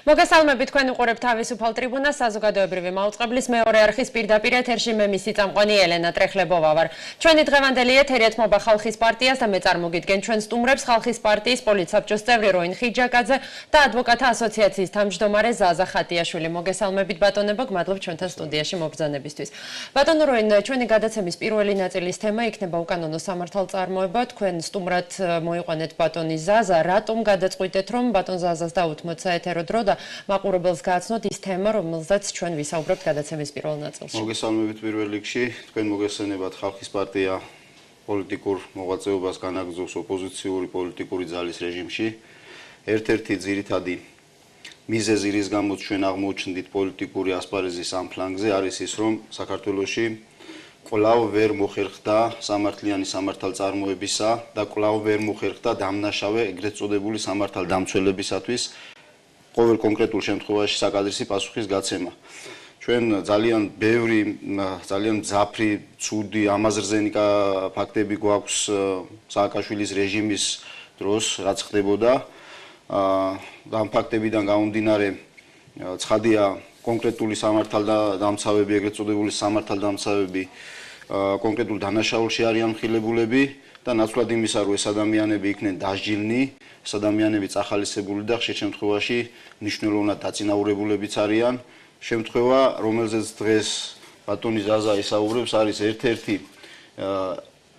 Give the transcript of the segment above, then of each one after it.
მოგესალმებით, თქვენ უყურებთ თავისუფალ ტრიბუნას, საზოგადოებრივი მაუწყებლის მეორე არხის პირდაპირ ეთერში მე მისი წამყვანი ელენა ტრეხლებოვა ვარ. ჩვენი დღევანდელი ეთერი ეთმობა ხალხის პარტიას და მე წარმოგიდგენ ჩვენ სტუმრებს ხალხის პარტიის პოლიტსაბჭოს წევრი როინ ხიჯაკაძე და ადვოკატთა ასოციაციის თავმჯდომარე ზაზა ხატიაშვილი. მოგესალმებით ბატონებო, გმადლობთ ჩვენთან სტუდიაში მობრძანებისთვის. ბატონო როინ, ჩვენი გადაცემის პირველი ნაწილის თემა იქნება უკანონო სამართალწარმოება. თქვენ სტუმრად მოიყვანეთ ბატონი ზაზა, რატომ გადაწყვიტეთ რომ ბატონ ზაზას დაუთმოთ საეთერო დრო და მაყურებელს გააცნოთ ის თემა, რომელზეც ჩვენ ვისაუბრებთ გადაცემის პირველ ნაწილში. მოგესალმებით პირველ რიგში, თქვენ მოგესალმებათ ხალხის პარტია პოლიტიკურ მოღვაწეობას განაგრძობს ოპოზიციური პოლიტიკური ძალის რეჟიმში. ერთ-ერთი ძირითადი მიზეზი, რის გამოც ჩვენ აღმოჩნდით პოლიტიკური ასპარეზის ამ ფლანგზე, არის ის, რომ საქართველოში კვლავ ვერ მოხერხდა სამართლიანი სამართალწარმოებისა და კვლავ ვერ მოხერხდა დამნაშავე ეგრეთ წოდებული სამართალდამცველებისათვის ყოველ კონკრეტულ შემთხვევაში საკადრისი პასუხის გაცემა. ჩვენ ძალიან ბევრი, ძალიან მძაფრი, ცუდი, ამაზრზენი ფაქტები გვაქვს სააკაშვილის რეჟიმის დროს, რაც ხდებოდა. ამ ფაქტებიდან გამომდინარე, ცხადია კონკრეტული სამართალდამცავები, ეგრეთ წოდებული სამართალდამცავები კონკრეტულ დანაშაულში არიან მხილებულები და ნაცვლად იმისა, რომ ეს ადამიანები იქნენ დასჯილნი, ეს ადამიანები წახალისებული და ხშირ შემთხვევაში მნიშვნელოვნად დაწინაურებულებიც არიან. შემთხვევა, რომელზეც დღეს ბატონი ზაზა ისაუბრებს, არის ერთ-ერთი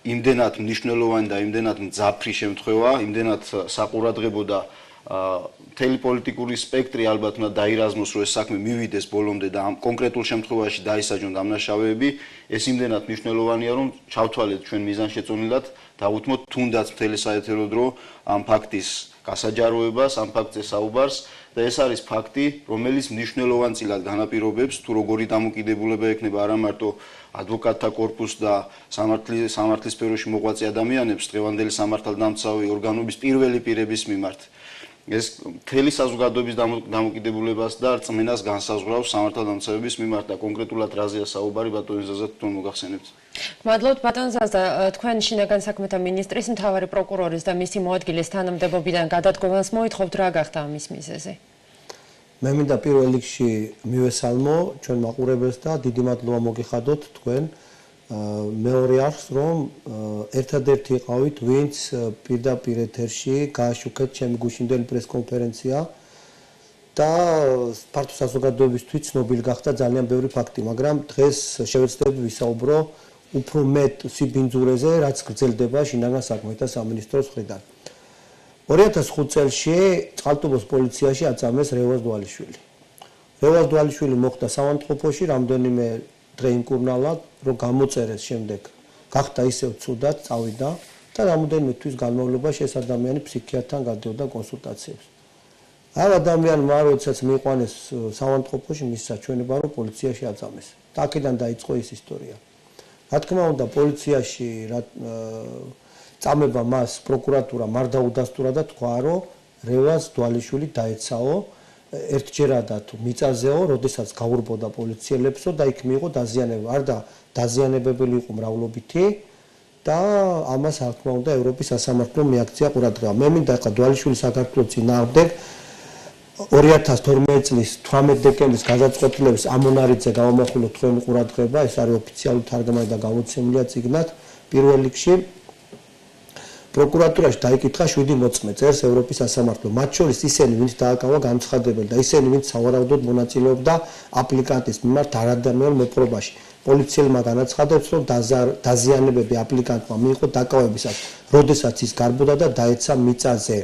იმდენად მნიშვნელოვანი და იმდენად მძაფრი შემთხვევა, იმდენად საყურადღებო და მთელი პოლიტიკური სპექტრი ალბათ უნდა დაირაზმოს, რომ ეს საქმე მივიდეს ბოლომდე და ამ კონკრეტულ შემთხვევაში დაისაჯონ დამნაშავეები, ეს იმდენად მნიშვნელოვანია, რომ ჩავთვალეთ ჩვენ მიზანშეწონილად, დავუთმოთ თუნდაც მთელი საეთერო დრო ამ ფაქტის გასაჯაროებას, ამ ფაქტზე საუბარს და ეს არის ფაქტი, რომელიც მნიშვნელოვანწილად განაპირობებს თუ როგორი დამოკიდებულება ექნება არა მარტო ადვოკატთა კორპუსს და სამართლის სფეროში მოღვაწე ადამიანებს დღევანდელი სამართალდამცავი ორგანოების პირველი პირების მიმართ. ეს მთელი საზოგადოების დამოკიდებულებას და რწმენას განსაზღვრავს სამართალდამცავების მიმართ და კონკრეტულად რაზეა საუბარი ბატონი ზაზა თვითონ მოგახსენებთ. მადლობთ ბატონ ზაზა, თქვენ შინაგან საქმეთა მინისტრის, მთავარი პროკურორის და მისი მოადგილის თანამდებობიდან გადადგომას მოითხოვთ, რა გახდა ამის მიზეზი? მე მინდა პირველ რიგში მივესალმო ჩვენ მაყურებელს და დიდი მადლობა მოგიხადოთ თქვენ მეორე არხს, რომ ერთადერთი იყავით, ვინც პირდაპირ ეთერში გააშუქეთ ჩემი გუშინდელი პრესკონფერენცია და ფართო საზოგადოებისთვის ცნობილი გახდა ძალიან ბევრი ფაქტი, მაგრამ დღეს შევეცდები ვისაუბრო უფრო მეტ სიბინძურეზე, რაც გრძელდება შინაგან საქმეთა სამინისტროს მხრიდან. 2005 წელში წყალტუბოს პოლიციაში აწამეს რევაზ დვალიშვილი. რევაზ დვალიშვილი მოხვდა სამანტყოფოში რამდენიმე დღე იმკურნალა, რომ გამოწერეს შემდეგ გახდა ისევ ცუდად, წავიდა და რამოდენიმე თვის განმავლობაში ეს ადამიანი ფსიქიატრთან გადავიდა კონსულტაციებს. ამ ადამიანმა როდესაც მიიყვანეს სამანტყოფოში, მის საჩვენება რომ პოლიციაში აწამეს. და აქედან დაიწყო ეს ისტორია. რა თქმა უნდა, პოლიციაში წამება მას პროკურატურა მარდაუდასტურა და თქვა, რომ რევაზ დვალიშვილი დაეცაო ერთჯერადად მიწაზეო, როდესაც გაურბოდა პოლიციელებსო და იქ მიიღო დაზიანება. არ და დაზიანებებელი იყო მრავლობითი და ამას რა თქმა უნდა ევროპის სასამართლო მიაქცია ყურადღება. მე მინდა ახლა დვალიშვილის საქართველოს წინააღმდეგ 2012 წლის 18 დეკემბრის გადაწყვეტილების ამონარიძე გამომახვილოთ თქვენი ყურადღება, ეს არის ოფიციალური თარგმანი და გამოცემულია წიგნად. პირველ რიგში პროკურატურაში დაიკითხა 7 მოწმე წერს ევროპის სასამართლო. მათ შორის ისინი, ვინც დააკავა განცხადებელი და ისინი, ვინც სავარაუდოდ მონაწილეობდა აპლიკანტის მიმართ არადამეორ მოპყრობაში. პოლიციელმა განაცხადებს, რომ დაზიანებები აპლიკანტმა მიიღო დაკავებისას, როდესაც ის გარბოდა და დაეცა მიწაზე.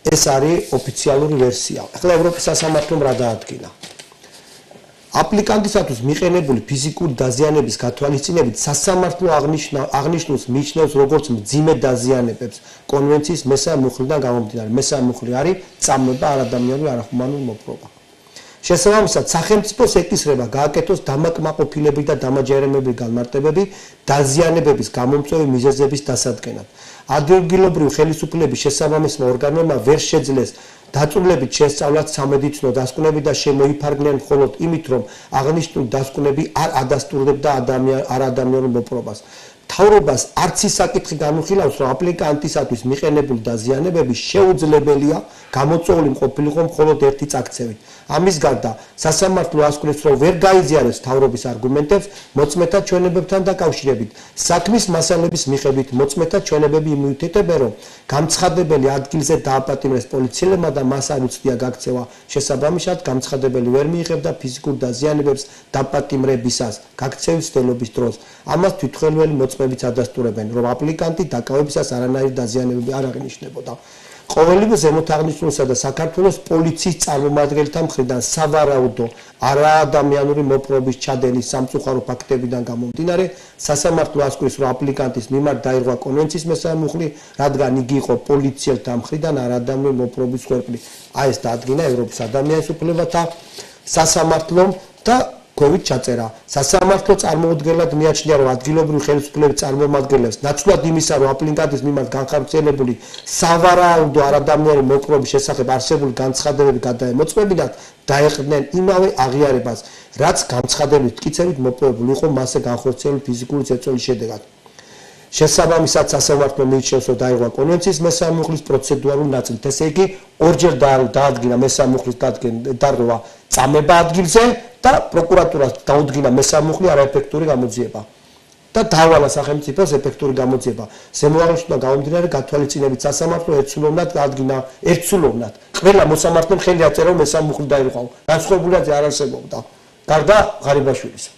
ეს არის ოფიციალური ვერსია. ახლა ევროპის სასამართლომ რა დაადგინა? აპლიკანტისათვის მიყენებული ფიზიკური დაზიანების გათვალისწინებით სასამართლო აღნიშნულს მიიჩნევს როგორც მძიმე დაზიანებებს კონვენციის მესამე მუხლიდან გამომდინარე. მესამე მუხლი არის წამება არადამიანური არახუმანური მოპყრობა. შესაბამისად, სახელმწიფოს ეკისრება გააკეთოს დამაკმაყოფილების და დამაჯერებების განმარტებები დაზიანებების გამომწვევი მიზეზების დასადგენად. ადგილობრივი ხელისუფლების შესაბამისმა ორგანოებმა ვერ შეძლეს დაწვრილებით შესწავლათ სამედიცინო დასკვნები და შემოიფარგლნენ მხოლოდ იმით, რომ აღნიშნული დასკვნები არ ადასტურებდა არადამიანურ მოპყრობას. თავრობას არც ის საკითხი განუხილავს, რომ აპლიკანტისათვის მიყენებული დაზიანებები შეუძლებელია გამოწვეული ყოფილიყო მხოლოდ ერთი წაქცევით. ამის გარდა სასამართლო ასკვნებს, რომ ვერ გაიზიარებს თავრობის არგუმენტებს მოწმეთა ჩვენებებთან დაკავშირებით. საქმის მასალების მიხედვით მოწმეთა ჩვენებები იმითითებენ, რომ გამცხადებელი ადგილზე დააპატიმრეს პოლიციელებმა და მას არ უცდია გაქცევა. შესაბამისად, გამცხადებელი ვერ მიიღებდა ფიზიკურ დაზიანებებს დაპატიმრებისას, გაქცევის ცდილობის დროს. ამას თვითმხილველი მოწმებიც ადასტურებენ, რომ აპლიკანტი დაკავებისას არანაირი დაზიანებები არ აღინიშნებოდა. ყოველივე ზემოთ აღნიშნულისა და საქართველოს პოლიციის წარმომადგენელთა მხრიდან სავარაუდო არაადამიანური მოპყრობის ჩადენის სამწუხარო ფაქტებიდან გამომდინარე, სასამართლო ასკვრის, რომ აპლიკანტის მიმართ დაირღვა კონვენციის მესამე მუხლი, რადგან იგი იყო პოლიციელთა მხრიდან არაადამიანი მოპყრობის ხვერპლი. აი ეს დაადგინა ევროპის ადამიანის უფლებათა სასამართლომ და COVID ჩაწერა. სასამართლო წარმოუდგენლად მიაჩნია, რომ ადგილობრივი ხელისუფლების წარმომადგენლებს ნაცვლად იმისა, რომ აპლიკანტის მიმართ განხორციელებული სავარაუდო არადამიანი მოპყრობის შესახებ არსებული განცხადებები გადაემოწმებინათ, დაეყრდნენ იმავე აღიარებას, რაც განცხადების მტკიცებით მოპოვებული იყო მასზე განხორციელებული ფიზიკური ზეწოლის შედეგად. შესაბამისად, სასამართლო მიიჩნევს, რომ დაირღვა კონვენციის მესამე მუხლის პროცედურული ნაწილით. ესე იგი, ორჯერ დაადგინა მესამე მუხლის დარღვევა წამება ადგილზე და პროკურატურას დაუდგინა მესამე მუხლი არაეფექტური გამოძიება და დაავალა სახელმწიფოს ეფექტური გამოძიება. ზემოაღნიშნულიდან გამომდინარე, გათვალისწინებით სასამართლო ერთსულოვნად ყველა მოსამართლემ ხელი აწერა, რომ მესამე მუხლი დაირღვაო. განსხვავებულად არ არსებობდა. გარდა ღარიბაშვილისა.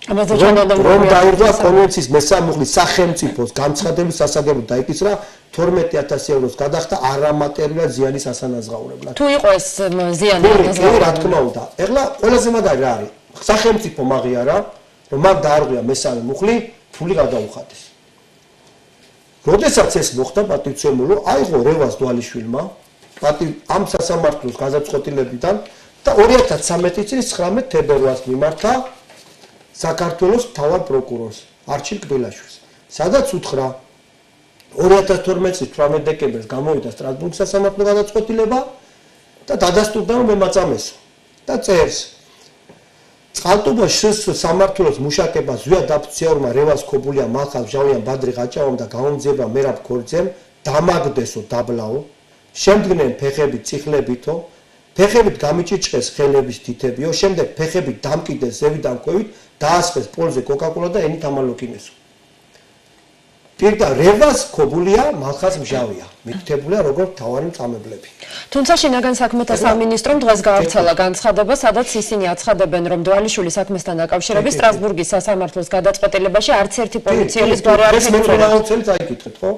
რომ დაირღვა კონვენციის მესამე მუხლის სახელმწიფოს განცხადების სასაგებოდ დაიკისრა 12,000 ევროს გადახდა არამატერიალური ზიანის ასანაზღაურებლად. თუ იყო ეს ზიანი ასანაზღაურებლად, რა თქმა უნდა. ეხლა ყველაზე მაგარი რა არის? სახელმწიფო აღიარა, რომ მან დაარღვია მესამე მუხლი, ფული გადაუხადეს. როდესაც ეს მოხდა პატივცემულო, აიღო რევას დვალიშვილმა, ამ სასამართლოს გადაწყვეტილებიდან და 2013 წლის 19 თებერვალს მიმართა საქართველოს მთავარ პროკურორს არჩილ კბილაშვილს, სადაც უთხრა 2012 წლის 18 დეკემბერს გამოვიდა სტრასბურგის სასამართლო გადაწყვეტილება და დადასტურდა, რომ მემაწამესო და წერს წყალტუბოს სამმართველოს მუშაკება ზვიად აფიციალურმა რევას ქობულია მალხაზ ჟავიან ბადრი გაჭავამ და გამომძიება მერაბ ქორძემ დამაგდესო დაბლაო შემდგნენ ფეხებით წიხლებითო ფეხებით გამიჭიჭყეს ხელების თითებიო შემდეგ ფეხებით დამკიდეს ზევიდან ქვევით დაასხეს პოლზე კოკაკოლა და ენით ამალოკინესო პირდა რევას ქობულია მალხაზ მჟავია მითითებულია როგორც მთავარი მწამებლები. თუმცა შინაგან საქმეთა სამინისტრომ დღეს გაავრცელა განცხადება, სადაც ისინი აცხადებენ, რომ დვალიშვილის საქმესთან დაკავშირებით სტრასბურგის სასამართლოს გადაწყვეტილებაში არც ერთი პოლიციელის გვარი არ ეს მეცნიერებელს წაიკითხეთ, ხო?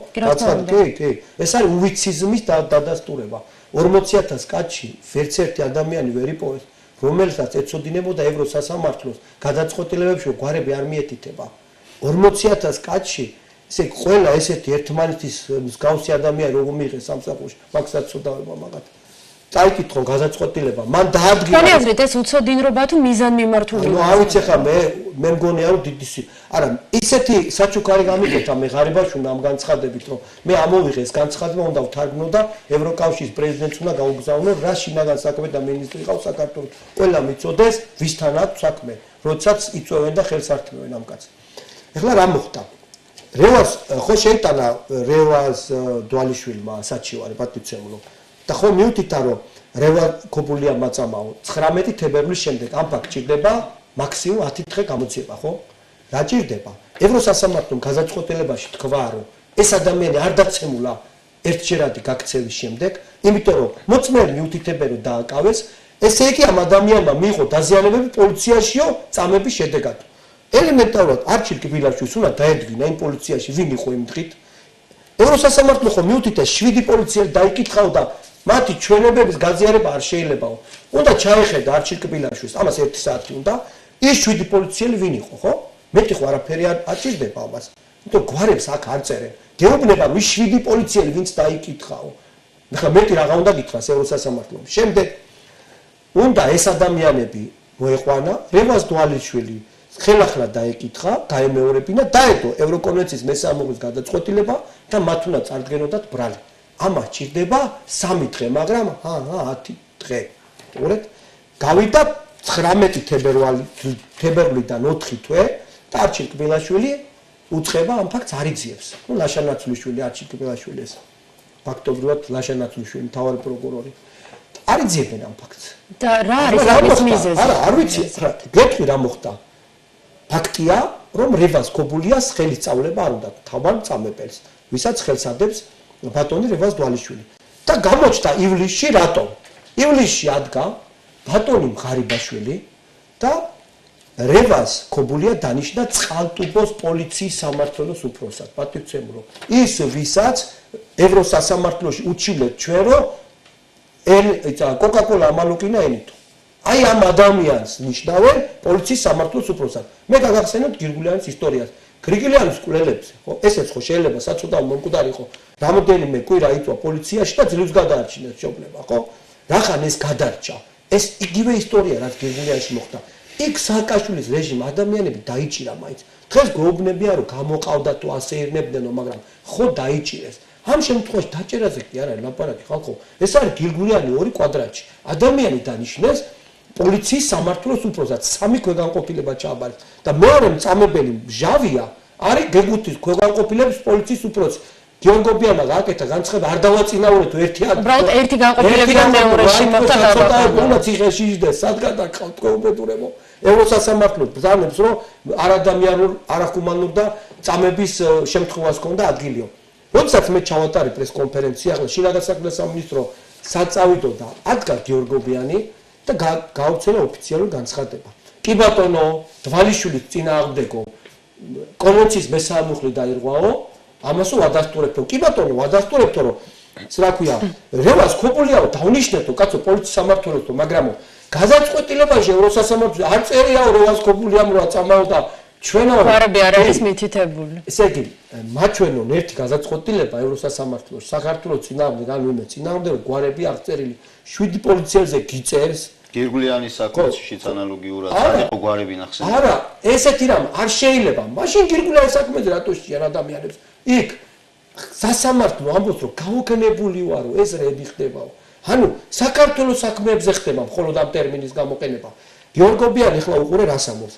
კი. ეს არის უვიციზმის დადასტურება. 40,000 კაცში ვერც ერთი ადამიანი ვერ იპოვეს, რომელსაც ეცოდინებოდა ევროსასამართლოს გადაწყვეტილებებში, რომ გვარები არ მიეთითება. 40,000 კაცში ესე ყველა ესეთი ერთმანეთის მსგავსი ადამიანი როგორ მიიღეს სამსახურში, მაგსაც წოდავება მაგათ. წაიკითხონ გადაწყვეტილება, მან დაადგინა. თქვენი აზრით ეს უცოდინრობა თუ მიზანმიმართული? ნუ ავიცი ხა მე მგონია რომ დიდისი. არა, ისეთი საჩუქარი გამიკეთა მე ღარიბაშვილმა ამ განცხადებით, რომ მე ამოვიღე ეს განცხადება, უნდა ვთარგმნო და ევროკავშირის პრეზიდენტს უნდა გაუგზავნო, რა შინაგან საქმეთა მინისტრი ყავს საქართველოს. ყველა მიწოდეს, ვისთან აქვს საქმე, როდესაც იწვევენ და ხელს ართმევენ ამ კაცს. ეხლა რა მოხდა? რევას ხო შეიტანა რევას დვალიშვილმა საჩივარი პატივცემულო და ხო მიუთითა რომ რევა ქობულია მაწამაო 19 თებერვლის შემდეგ ამ ფაქტ ჭირდება მაქსიმუმ 10 დღე გამოძიება ხო რა ჭირდება ევროსასამართლომ გადაწყვეტილებაში თქვა რომ ეს ადამიანი არ დაცემულა ერთჯერადი გაქცევის შემდეგ იმიტომ რომ მოწმეები მიუთითებენ რომ დააკავეს ესე იგი ამ ადამიანმა მიიღო დაზიანებები პოლიციაშიო წამების შედეგად ელემენტარულად არჩილ კბილაშვილს უნდა დაედგინა იმ პოლიციაში ვინ იყო იმ დღით ევროსასამართლო ხო მიუთითეს 7 პოლიციელი დაიკითხაო და მათი ჩვენებების გაზიარება არ შეიძლებაო უნდა ჩაეხედა არჩილ კბილაშვილს ამას 1 საათი უნდა ის 7 პოლიციელი ვინ იყო ხო მეტი ხო არაფერი არ ჭირდება ამას იმიტომ გვარებს აქ არ წერენ გეუბნება მის 7 პოლიციელი ვინც დაიკითხაო ნახა მეტი რაღა უნდა გითხრას ევროსასამართლომ შემდეგ უნდა ეს ადამიანები მოეყვანა რევას დვალიშვილი ხელახლა დაეკითხა, დაემეორებინა, დაედო ევროკონვენციის მესამე მუხლის გადაწყვეტილება და მათ უნდა წარდგენოდათ ბრალი. ამას ჭირდება 3 დღე, მაგრამ 10 დღე. უყურეთ, გავიდა 19 თებერვლიდან 4 თვე და არჩილ კბილაშვილი უცხება ამ ფაქტს არ იძიებს. ნუ ლაშა ნაცვლიშვილი, არჩილ ეს ფაქტობრივად ლაშა ნაცვლიშვილი მთავარი პროკურორი. არ იძიებენ ამ ფაქტს. და რა არის ამის მიზეზი? არა, არ ვიცი, რა, გეტყვი რა მოხდა. ფაქტია, რომ რევაზ ქობულიას ხელის სწავლება არ უნდა თავარ წამებელს, ვისაც ხელს ადებს ბატონი რევაზ დვალიშვილი. და გამოჩნდა ივლისში რატომ? ივლისში ადგა ბატონი მღარიბაშვილი და რევაზ ქობულია დანიშნა წყალტუბოს პოლიციის სამმართველოს უფროსად. პატივცემულო. ის ვისაც ევროსასამართლოში უჩივლეთ ჩვენ რომ კოკა-კოლა ამალუკინა ენითო. აი ამ ადამიანს ნიშნავენ პოლიციის სამმართველოს უფროსად. მე გაგახსენებთ გირგულიანის ისტორიას. გრიგოლიანის კვლელებზე, ხო, ესეც ხო შეიძლება საწოდავ მომკვდარი ხო. რამოდენიმე კვირა იწვა პოლიციაში და ძლივს გადაარჩინეს მშობლება, ხო? რახან ეს გადარჩა? ეს იგივე ისტორია, რაც გირგულიანში მოხდა. იქ სააკაშვილის რეჟიმ ადამიანები დაიჭირა მაინც. დღეს გეუბნებიან რომ გამოყავდა თუ ასე ერნებდნენო, მაგრამ ხო დაიჭირეს. ამ შემთხვევაში დაჭერაზე კი არ არის ლაპარაკი ხალხო. ეს არის გირგულიანი ორი კვადრატში. ადამიანი დანიშნეს პოლიციის სამმართველოს უფროსად, სამი ქვეგანყოფილება ჩააბარეს და მეორე მწამებელი ჟავია არის გეგუთის ქვეგანყოფილების პოლიციის უფროსი. გიორგობიანმა გააკეთა განცხადება არ დავაწინაურეთ ერთი ადგილი. უბრალოდ ერთი განყოფილება მეორეში მოხდა გადაბაყრება. უნდა ციხეში იჯდეს, სადგა და თქვენებურებო. ევროსასამართლო ბრძანებს რომ არადამიანურ, არახუმანურ და წამების შემთხვევას ჰქონდა ადგილიო. როდესაც მე ჩავატარე პრესკონფერენცია, ახლა შინაგან საქმეთა სამინისტრო საწავიდო და ადგა გიორგობიანი და გაუცელა ოფიციალური განცხადება. კი ბატონო, დვალიშვილის წინააღმდეგო კონვენციის მესამე მუხლი დაირღვაო, ამასო ვადასტურებთო. კი ბატონო, ვადასტურებთო, რომ რა ქვია, რევაზ ქობულიაო დავნიშნეთო, კაცო პოლიციის სამმართველოსო, მაგრამ გაზაწყვეტილებაში ევროსასამართლოში არ წერიაო რევაზ ქობულიამ რა წამაო და ჩვენო გვარები არ არის მითითებული. ესე იგი, მათ ჩვენონ ერთი გაზაწყვეტილება ევროსასამართლოში, საქართველოს წინააღმდეგ ან ვინმე წინააღმდეგ გვარები არ წერილი. 7 პოლიციელზე გიწერს გირგულიანის საქმეშიც ანალოგიურად იყო გვარები ნახსენები. არა, ესეთი რამ არ შეიძლება. მაშინ გირგულიანის საქმეზე რატო შეიან ადამიანებს? იქ სასამართლო ამბობს რომ გაუგნებული ვარო, ეს რები ხდებაო. ანუ საქართველოს საქმეებზე ხდება მხოლოდ ამ ტერმინის გამოყენება. გიორგობიანი ახლა უყურე რას ამბობს.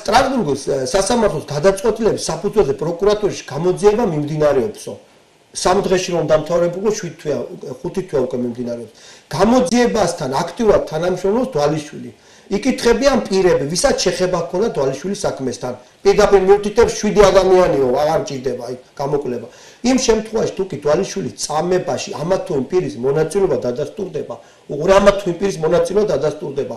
სტრასბურგის სასამართლოს გადაწყვეტილების საფუძველზე პროკურატურაში გამოძიება მიმდინარეობსო. 3 დღეში რომ დამთავრებულო 5 თვე უკვე მიმდინარეობს. გამოძიებასთან აქტიურად თანამშრომლობს დვალიშვილი. იკითხებიან პირები, ვისაც შეხება ჰქონდა დვალიშვილის საქმესთან. პირდაპირ მიუთითებს 7 ადამიანიო, აღარ მჭირდება აი გამოკლება. იმ შემთხვევაში თუ კი დვალიშვილის წამებაში ამა თუ იმ პირის მონაწილეობა დადასტურდება, უყურე ამა თუ იმ პირის მონაწილეობა დადასტურდება.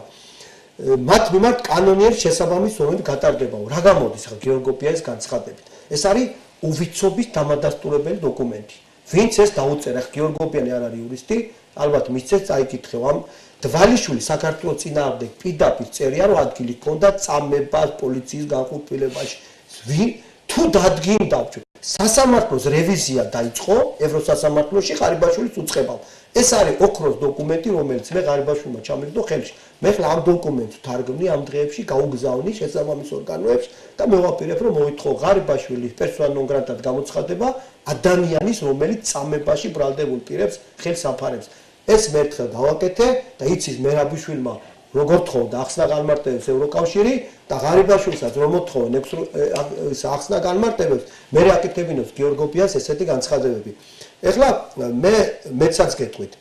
მათ მიმართ კანონიერი შესაბამის ზომები გატარდებაო. რა გამოდის ახლა გიორგობიანის განცხადებით? ეს არის უვიცობის დამადასტურებელი დოკუმენტი. ვინც ეს დაუწერა, გიორგობიანი არ არის იურისტი, ალბათ მისცეს წაიკითხე ამ დვალიშვილი საქართველოს წინააღმდეგ პირდაპირ წერია რომ ადგილი ჰქონდა წამებას პოლიციის განყოფილებაში. თუ დადგინდა სასამართლოს რევიზია დაიწყო ევროსასამართლოში ღარიბაშვილის უწყებამ. ეს არის ოქროს დოკუმენტი, რომელიც მე ღარიბაშვილმა ჩამიგდო ხელში. მე ხლა ამ დოკუმენტს თარგმნი ამ დღეებში გაუგზავნი შესაბამის ორგანოებს და მოვაპირებ რომ მოითხოვ ღარიბაშვილის პერსონა ნონ გრატად გამოცხადება ადამიანის, რომელიც წამებაში ბრალდებულ პირებს ხელს აფარებს. ეს მე ერთხელ დავაკეთე და იცის მერაბიშვილმა როგორ თხოვდა ახსნა განმარტებებს ევროკავშირი და ღარიბაშვილსაც რომ მოთხოვენ ახსნა განმარტებებს მე აკეთებინოს გიორგობიანს ესეთი განცხადებები. ეხლა მეცაც გეტყვით.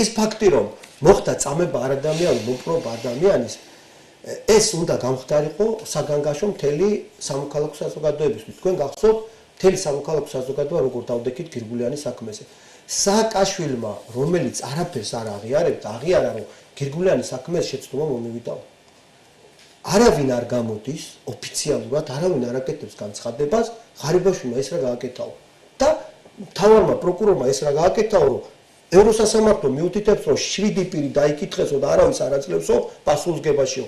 ის ფაქტი რომ მოხდა წამება არადამიანური მოპყრობა ადამიანის ეს უნდა გამხდარიყო საგანგაშო მთელი სამოქალაქო საზოგადოებისთვის. თქვენ გახსოვთ მთელი სამოქალაქო საზოგადოება როგორ დავდექით გირგულიანის საქმეზე. სააკაშვილმა, რომელიც არაფერს არ აღიარებდა, აღიარა რომ გირგულიანის საქმეს შეცდომა მომივიდაო. არავინ არ გამოდის ოფიციალურად, არავინ არ აკეთებს განცხადებას, ღარიბაშვილმა ეს რა გააკეთაო. და მთავარმა პროკურორმა ეს რა გააკეთაო, რომ ევროსასამართლო მიუთითებს, რომ 7 პირი დაიკითხესო და არავის არ აძლევსო პასუხისგებაშიო.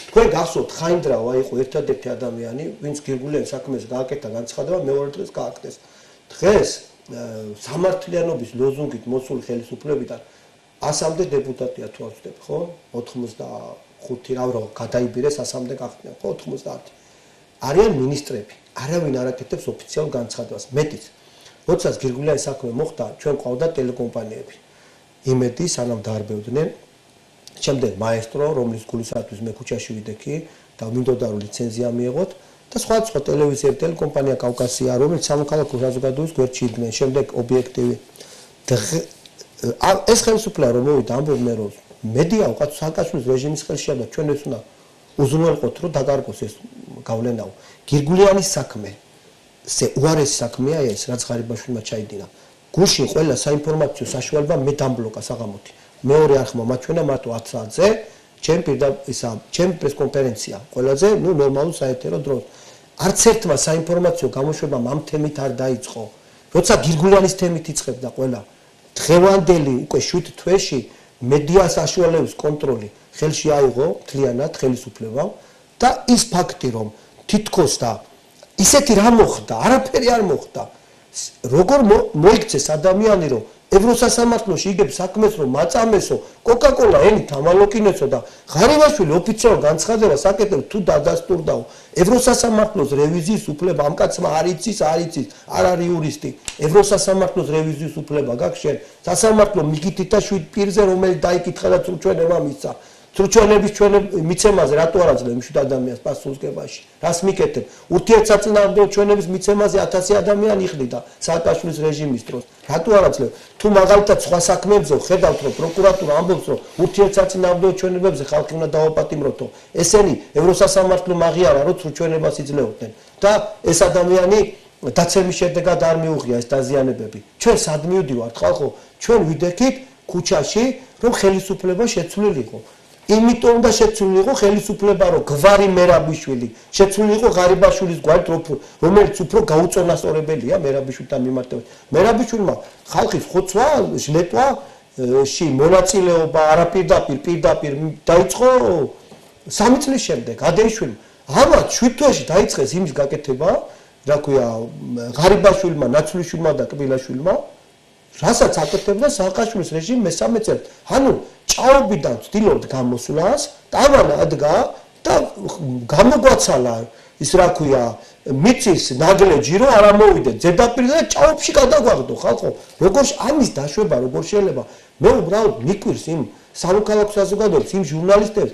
თქვენ გახსოვთ ხაინდრავა იყო ერთადერთი ადამიანი, ვინც გირგულიანის საქმეს გააკეთა განცხადება, მეორე დღეს გააკეთეს. დღეს სამართლიანობის ლოზუნგით მოსული ხელისუფლებიდან 100-მდე დეპუტატია თუ არ ვცდები, ხო? 85 რავრო გადაიბირეს 100-მდე გახდნენ, ხო? 90. არიან მინისტრები. არავინ არ აკეთებს ოფიციალურ განცხადებას. მეტიც. როდესაც გირგულიანის საქმე მოხდა, ჩვენ ყავდა ტელეკომპანიები. იმედი სანამ დაარბევდნენ. შემდეგ მაესტრო, რომლის გულისათვის მე ქუჩაში ვიდექი, და მინდოდა რომ ლიცენზია მიიღოთ და სხვა ტელევიზია ტელეკომპანია კავკასია რომელიც სამოქალაქო საზოგადოების გვერდში იდგნენ შემდეგ ობიექტივი ეს ხელისუფლება რომ მოვიდა ამბობდნენ რომ მედია უკაც სააკაშვილის რეჟიმის ხელშია და ჩვენ ეს უნდა უზრუნველყოთ რომ დაკარგოს ეს გავლენაო გირგულიანის საქმე ეს უარესი საქმეა ეს რაც ღარიბაშვილმა ჩაიდინა გულში ყველა საინფორმაციო საშუალება მე დამბლოკა საღამოთი მეორე არხმა მაჩვენა მარტო 10 საათზე ჩემ პრესკონფერენცია ყველაზე ნორმალურ საეთერო დროს არც ერთმა საინფორმაციო გამოშვებამ ამ თემით არ დაიწყო როცა გირგულიანის თემით იწყებდა ყველა დღევანდელი უკვე 7 თვეში მედია საშუალების კონტროლი ხელში აიღო მთლიანად ხელისუფლებამ და ის ფაქტი რომ თითქოს და ისეთი რა მოხდა არაფერი არ მოხდა როგორ მოიქცეს ადამიანი რომ ევროსასამართლოში იგებს საქმეს რომ მაწამესო კოკა-კოლა ენით ამალოკინესო და ღარიბაშვილი ოფიციალურ განცხადებას აკეთებს თუ დადასტურდაო ევროსასამართლოს რევიზიის უფლება ამ კაცმა არ იცის არ არის იურისტი ევროსასამართლოს რევიზიის უფლება გაქვს შენ სასამართლო მიგითითა 7 პირზე რომელიც დაიკითხა და წრუჩვენება მისცა წრუჩვენების მიცემაზე რატო არ აძლევ მშვიდ ადამიანს პასუხისგებაში რას მიკეთებ ურთიერთსაწინააღმდეგო ჩვენების მიცემაზე 1000 ადამიანი იხდიდა სააკაშვილის რეჟიმის დროს რატო არ აძლევ თუ მაგალითად სხვა საქმეებზე ხედავთ რომ პროკურატურა ამბობს რომ ურთიერთსაწინააღმდეგო ჩვენებებზე ხალხი უნდა დავაპატიმროთო ესენი ევროსასამართლო მაღიარა რომ წრუჩვენებას იძლეოდნენ და ეს ადამიანი დაცემის შედეგად არ მიუღია ეს დაზიანებები ჩვენ სად მივდივართ ხალხო ჩვენ ვიდექით ქუჩაში რომ ხელისუფლება შეცვლილიყო იმიტომ და შეცვლილი იყო ხელისუფლება რომ გვარი მერაბიშვილი შეცვლილი იყო ღარიბაშვილის გვარით რომელიც უფრო გაუწონასწორებელია მერაბიშვილთან მიმართებით მერაბიშვილმა ხალხის ხოცვა ჟლეტვაში მონაწილეობა არაპირდაპირ დაიწყო 3 წლის შემდეგ ადეიშვილმა ამათ 7 თვეში დაიწყეს იმის გაკეთება რა ქვია ღარიბაშვილმა ნაცვლიშვილმა და კბილაშვილმა რასაც აკეთებდა სააკაშვილის რეჟიმი მესამე წელს ანუ ჭაობიდან ვცდილობთ გამოსვლას ტავანა ადგა და გამოგვაცალა ის რა ქვია მიწის ნაგლეჯი რომ არ ამოვიდეთ ზედაპირზე და ჭაობში გადაგვაღდო ხალხო როგორ ამის დაშვება როგორ შეიძლება მე უბრალოდ მიკვირს იმ სამოქალაქო საზოგადოებას იმ ჟურნალისტებს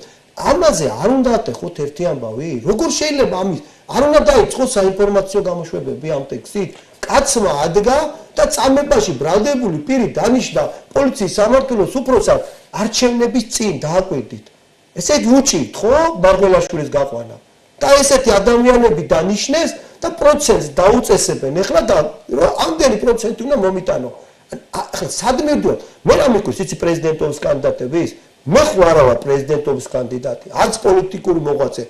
ამაზე არ უნდა ატეხოთ ერთი ამბავი როგორ შეიძლება ამის არ უნდა დაიწყოს საინფორმაციო გამოშვებები ამ ტექსტით კაცმა ადგა და წამებაში ბრალდებული პირი დანიშნა პოლიციის სამმართველოს უფროსად არჩევნების წინ დააკვირდით. ესე იგი უჭირთ ხო მარგველაშვილის გაყვანა და ესეთი ადამიანები დანიშნეს და პროცესს დაუწესებენ ეხლა და ამდენი პროცენტი უნდა მომიტანო. ახლა სად მივდივართ? მე რა მიკვირს იცი პრეზიდენტობის კანდიდატების? მე ხო არა ვარ პრეზიდენტობის კანდიდატი, არც პოლიტიკური მოღვაწე.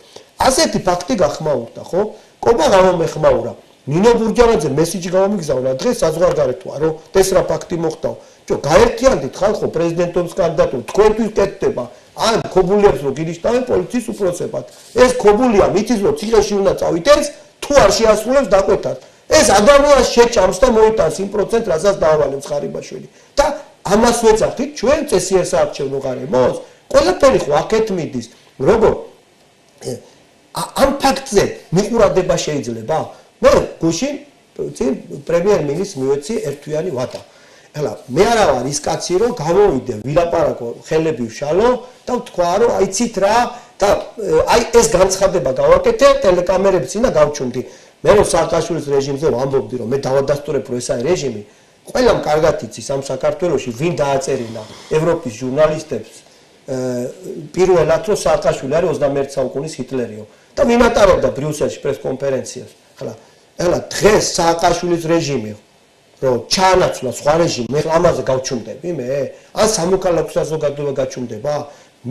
ასეთი ფაქტი გახმაურდა ხო? კობა გამომეხმაურა. ნინო ბურჯანაძე მესიჯი გამომიგზავნა დღეს საზღვარგარეთოა რომ ეს რა ფაქტი მოხდაო. ჯო გაერთიანდით ხალხო პრეზიდენტობის კანდიდატური თქვენთვის კეთდება. ან ქობულიებს რო გინიშნავენ პოლიციის უფროსებად. ეს ქობულია მითის რომ ციხეში უნდა წავიდეს თუ არ შეასრულებს დაკვეთას. ეს ადამიანს შეჭამს და მოიტანს იმ პროცენტს რასაც დაავალებს ღარიბაშვილი. და ამას ვეძახით ჩვენ წესიერ საარჩევნო გარემოს. ყველაფერი ხო აქეთ მიდის. როგორ ამ ფაქტზე მიყურადება შეიძლება? მე გუშინ პრემიერ-მინისტრს მივეცი ერთვიანი ვადა. ეხლა მე არა ვარ ის კაცი რომ გამოვიდე ვილაპარაკო ხელები ვშალო და ვთქვა რომ აიცით რა და აი ეს განცხადება გავაკეთე ტელეკამერების წინ და გავჩუმდი. მე რომ სააკაშვილის რეჟიმზე ვამბობდი რომ მე დავადასტურებ რომ ეს არის რეჟიმი ყველამ კარგად იცის ამ საქართველოში ვინ დააწერინა ევროპის ჟურნალისტებს პირველად რომ სააკაშვილი არის 21 საუკუნის ჰიტლერიო და ვინ ატარებდა ბრიუსელში პრესკონფერენციას. ეხლა დღეს სააკაშვილის რეჟიმი რომ ჩაანაცვლა სხვა რეჟიმი მე ამაზე გავჩუმდები მე ან სამოქალაქო საზოგადოება გაჩუმდება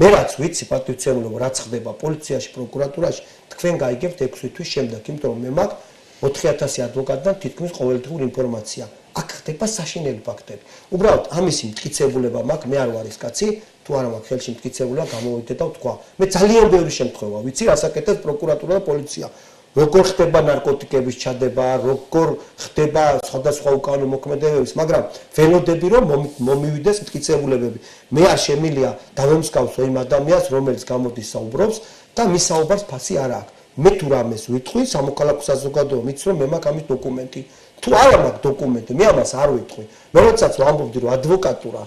მე რაც ვიცი პატივცემულობა რაც ხდება პოლიციაში პროკურატურაში თქვენ გაიგებთ 6 თვის შემდეგ იმიტომ რომ მე მაქვს 4000 ადვოკატიდან თითქმის ყოველდღიური ინფორმაცია აქ ხდება საშინელი ფაქტები უბრალოდ ამისი მტკიცებულება მაქვს მე არ ვარ ის კაცი თუ არა მაქვს ხელში მტკიცებულება გამოვიდე და ვთქვა მე ძალიან ბევრი შემთხვევა ვიცი რას აკეთებს პროკურატურა და პოლიცია როგორ ხდება ნარკოტიკების ჩადება, როგორ ხდება სხვადასხვა უკანონო მოქმედებების, მაგრამ ველოდები რომ მომივიდეს მტკიცებულებები. მე არ შემილია დავემსგავსო იმ ადამიანს, რომელიც გამოდის საუბრობს და მის საუბარს ფასი არ აქვს. მე თუ რამეს ვიტყვი, სამოქალაქო საზოგადოება მიცს რომ მე მაქვს ამის დოკუმენტი. თუ არა მაქვს დოკუმენტი, მე ამას არ ვიტყვი. მე როდესაც ვამბობდი რომ ადვოკატურა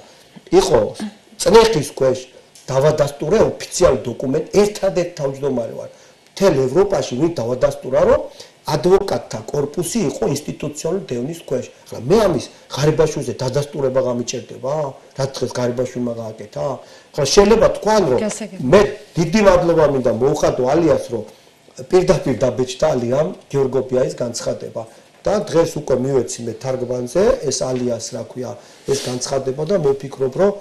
იყო წნეხის ქვეშ დავადასტურე ოფიციალური დოკუმენტი, ერთადერთი თავმჯდომარე ვარ. მთელ ევროპაში ვინ დავადასტურა რომ ადვოკატთა კორპუსი იყო ინსტიტუციონალური დევნის ქვეშ. ახლა მე ამის ღარიბაშვილზე დადასტურება გამიჭერდება? რა დღეს ღარიბაშვილმა გააკეთა? ახლა შეიძლება თქვან რომ მე დიდი მადლობა მინდა მოუხადო ალიას რომ პირდაპირ დაბეჭდა ალიამ გიორგოფიაის განცხადება და დღეს უკვე მივეცი მე თარგმანზე ეს ალიას რა ქვია ეს განცხადება და მე ვფიქრობ რომ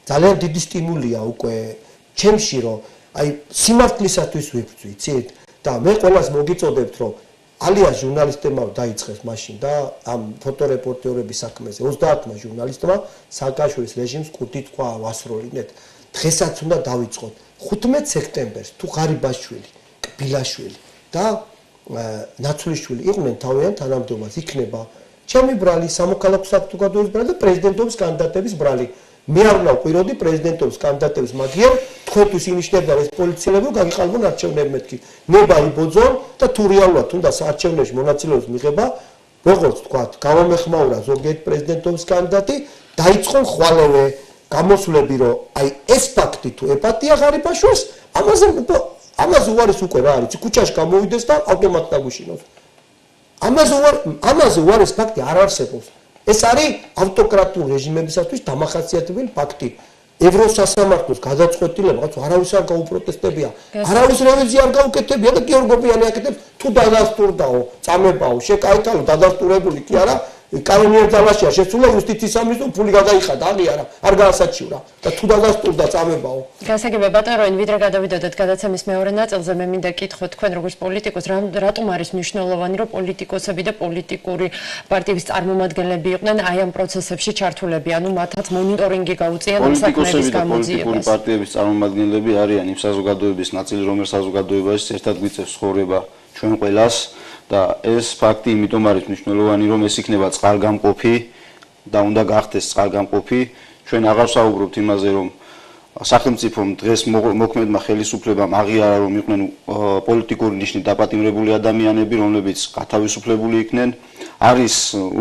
ძალიან დიდი სტიმულია უკვე ჩემში რომ აი სიმართლისათვის ვიბრძვი ცით და მე ყველას მოგიწოდებთ რომ ალიას ჟურნალისტებმა დაიწყეს მაშინ და ამ ფოტორეპორტერების საქმეზე 30-მა ჟურნალისტმა სააკაშვილის რეჟიმს კუდი თქვა ვასროლინეთ დღესაც უნდა დავიწყოთ 15 სექტემბერს თუ ღარიბაშვილი კბილაშვილი და ნაცვლიშვილი იყვნენ თავიანთ თანამდებობას იქნება ჩემი ბრალი სამოქალაქო საზოგადოების ბრალი და პრეზიდენტობის კანდიდატების ბრალი მე არ ვყიროდი პრეზიდენტობის კანდიდატების მაგიერ თქვენთვის ინიშნებდა ეს პოლიციელები რომ გაგიყალბონ არჩევნები მეთქი ნება იბოძონ და თუ რეალურად თუნდაც არჩევნებში მონაწილეობის მიღება როგორც თქვათ გამომეხმაურა ზოგიერთი პრეზიდენტობის კანდიდატი დაიწყონ ხვალევე გამოსვლები რომ აი ეს ფაქტი თუ ეპათია ღარიბაშვილს ამაზე უარის უკვე რა არის ქუჩაში გამოვიდეს და ავტომატად დაგუშინოს ამაზე უარის ფაქტი არ არსებობს ეს არის ავტოკრატიულ რეჟიმებისათვის დამახასიათებელი ფაქტი ევროსასამართლოს გადაწყვეტილება რაც არავის არ გაუპროტესტებია არავის რევიზია არ გაუკეთებია და გიორგოფიანი აკეთებს თუ დადასტურდაო წამებაო შეკაითალო დადასტურებული კი არა კანონიერ ძალაშია შესულა იუსტიციის სამინისტრომ ფული გადაიხადა აღიარა არ გაასაჩივრა და თუ დადასტურდა წამებაო გასაგებია ბატონო ვიდრე გადავიდოდეთ გადაცემის მეორე ნაწილზე მე მინდა გითხოთ თქვენ როგორც პოლიტიკოს რატომ არის მნიშვნელოვანი რომ პოლიტიკოსები და პოლიტიკური პარტიების წარმომადგენლები იყვნენ აი ამ პროცესებში ჩართულები ანუ მათაც მონიტორინგი გაუწიათ ამ საქმეების გამოძიებას პოლიტიკოსები და პოლიტიკური პარტიების წარმომადგენლები არიან იმ საზოგადოების ნაწილი რომელიც საზოგადოებაში ერთად გვიწევს ცხოვრება ჩვენ ყველას და ეს ფაქტი იმიტომ არის მნიშვნელოვანი რომ ეს იქნება წყალგამყოფი და უნდა გახდეს წყალგამყოფი ჩვენ აღარ საუბრობთ იმაზე რომ სახელმწიფომ დღეს მოქმედმა ხელისუფლებამ აღიარა რომ იყვნენ პოლიტიკური ნიშნით დაპატიმრებული ადამიანები რომლებიც გათავისუფლებული იქნენ არის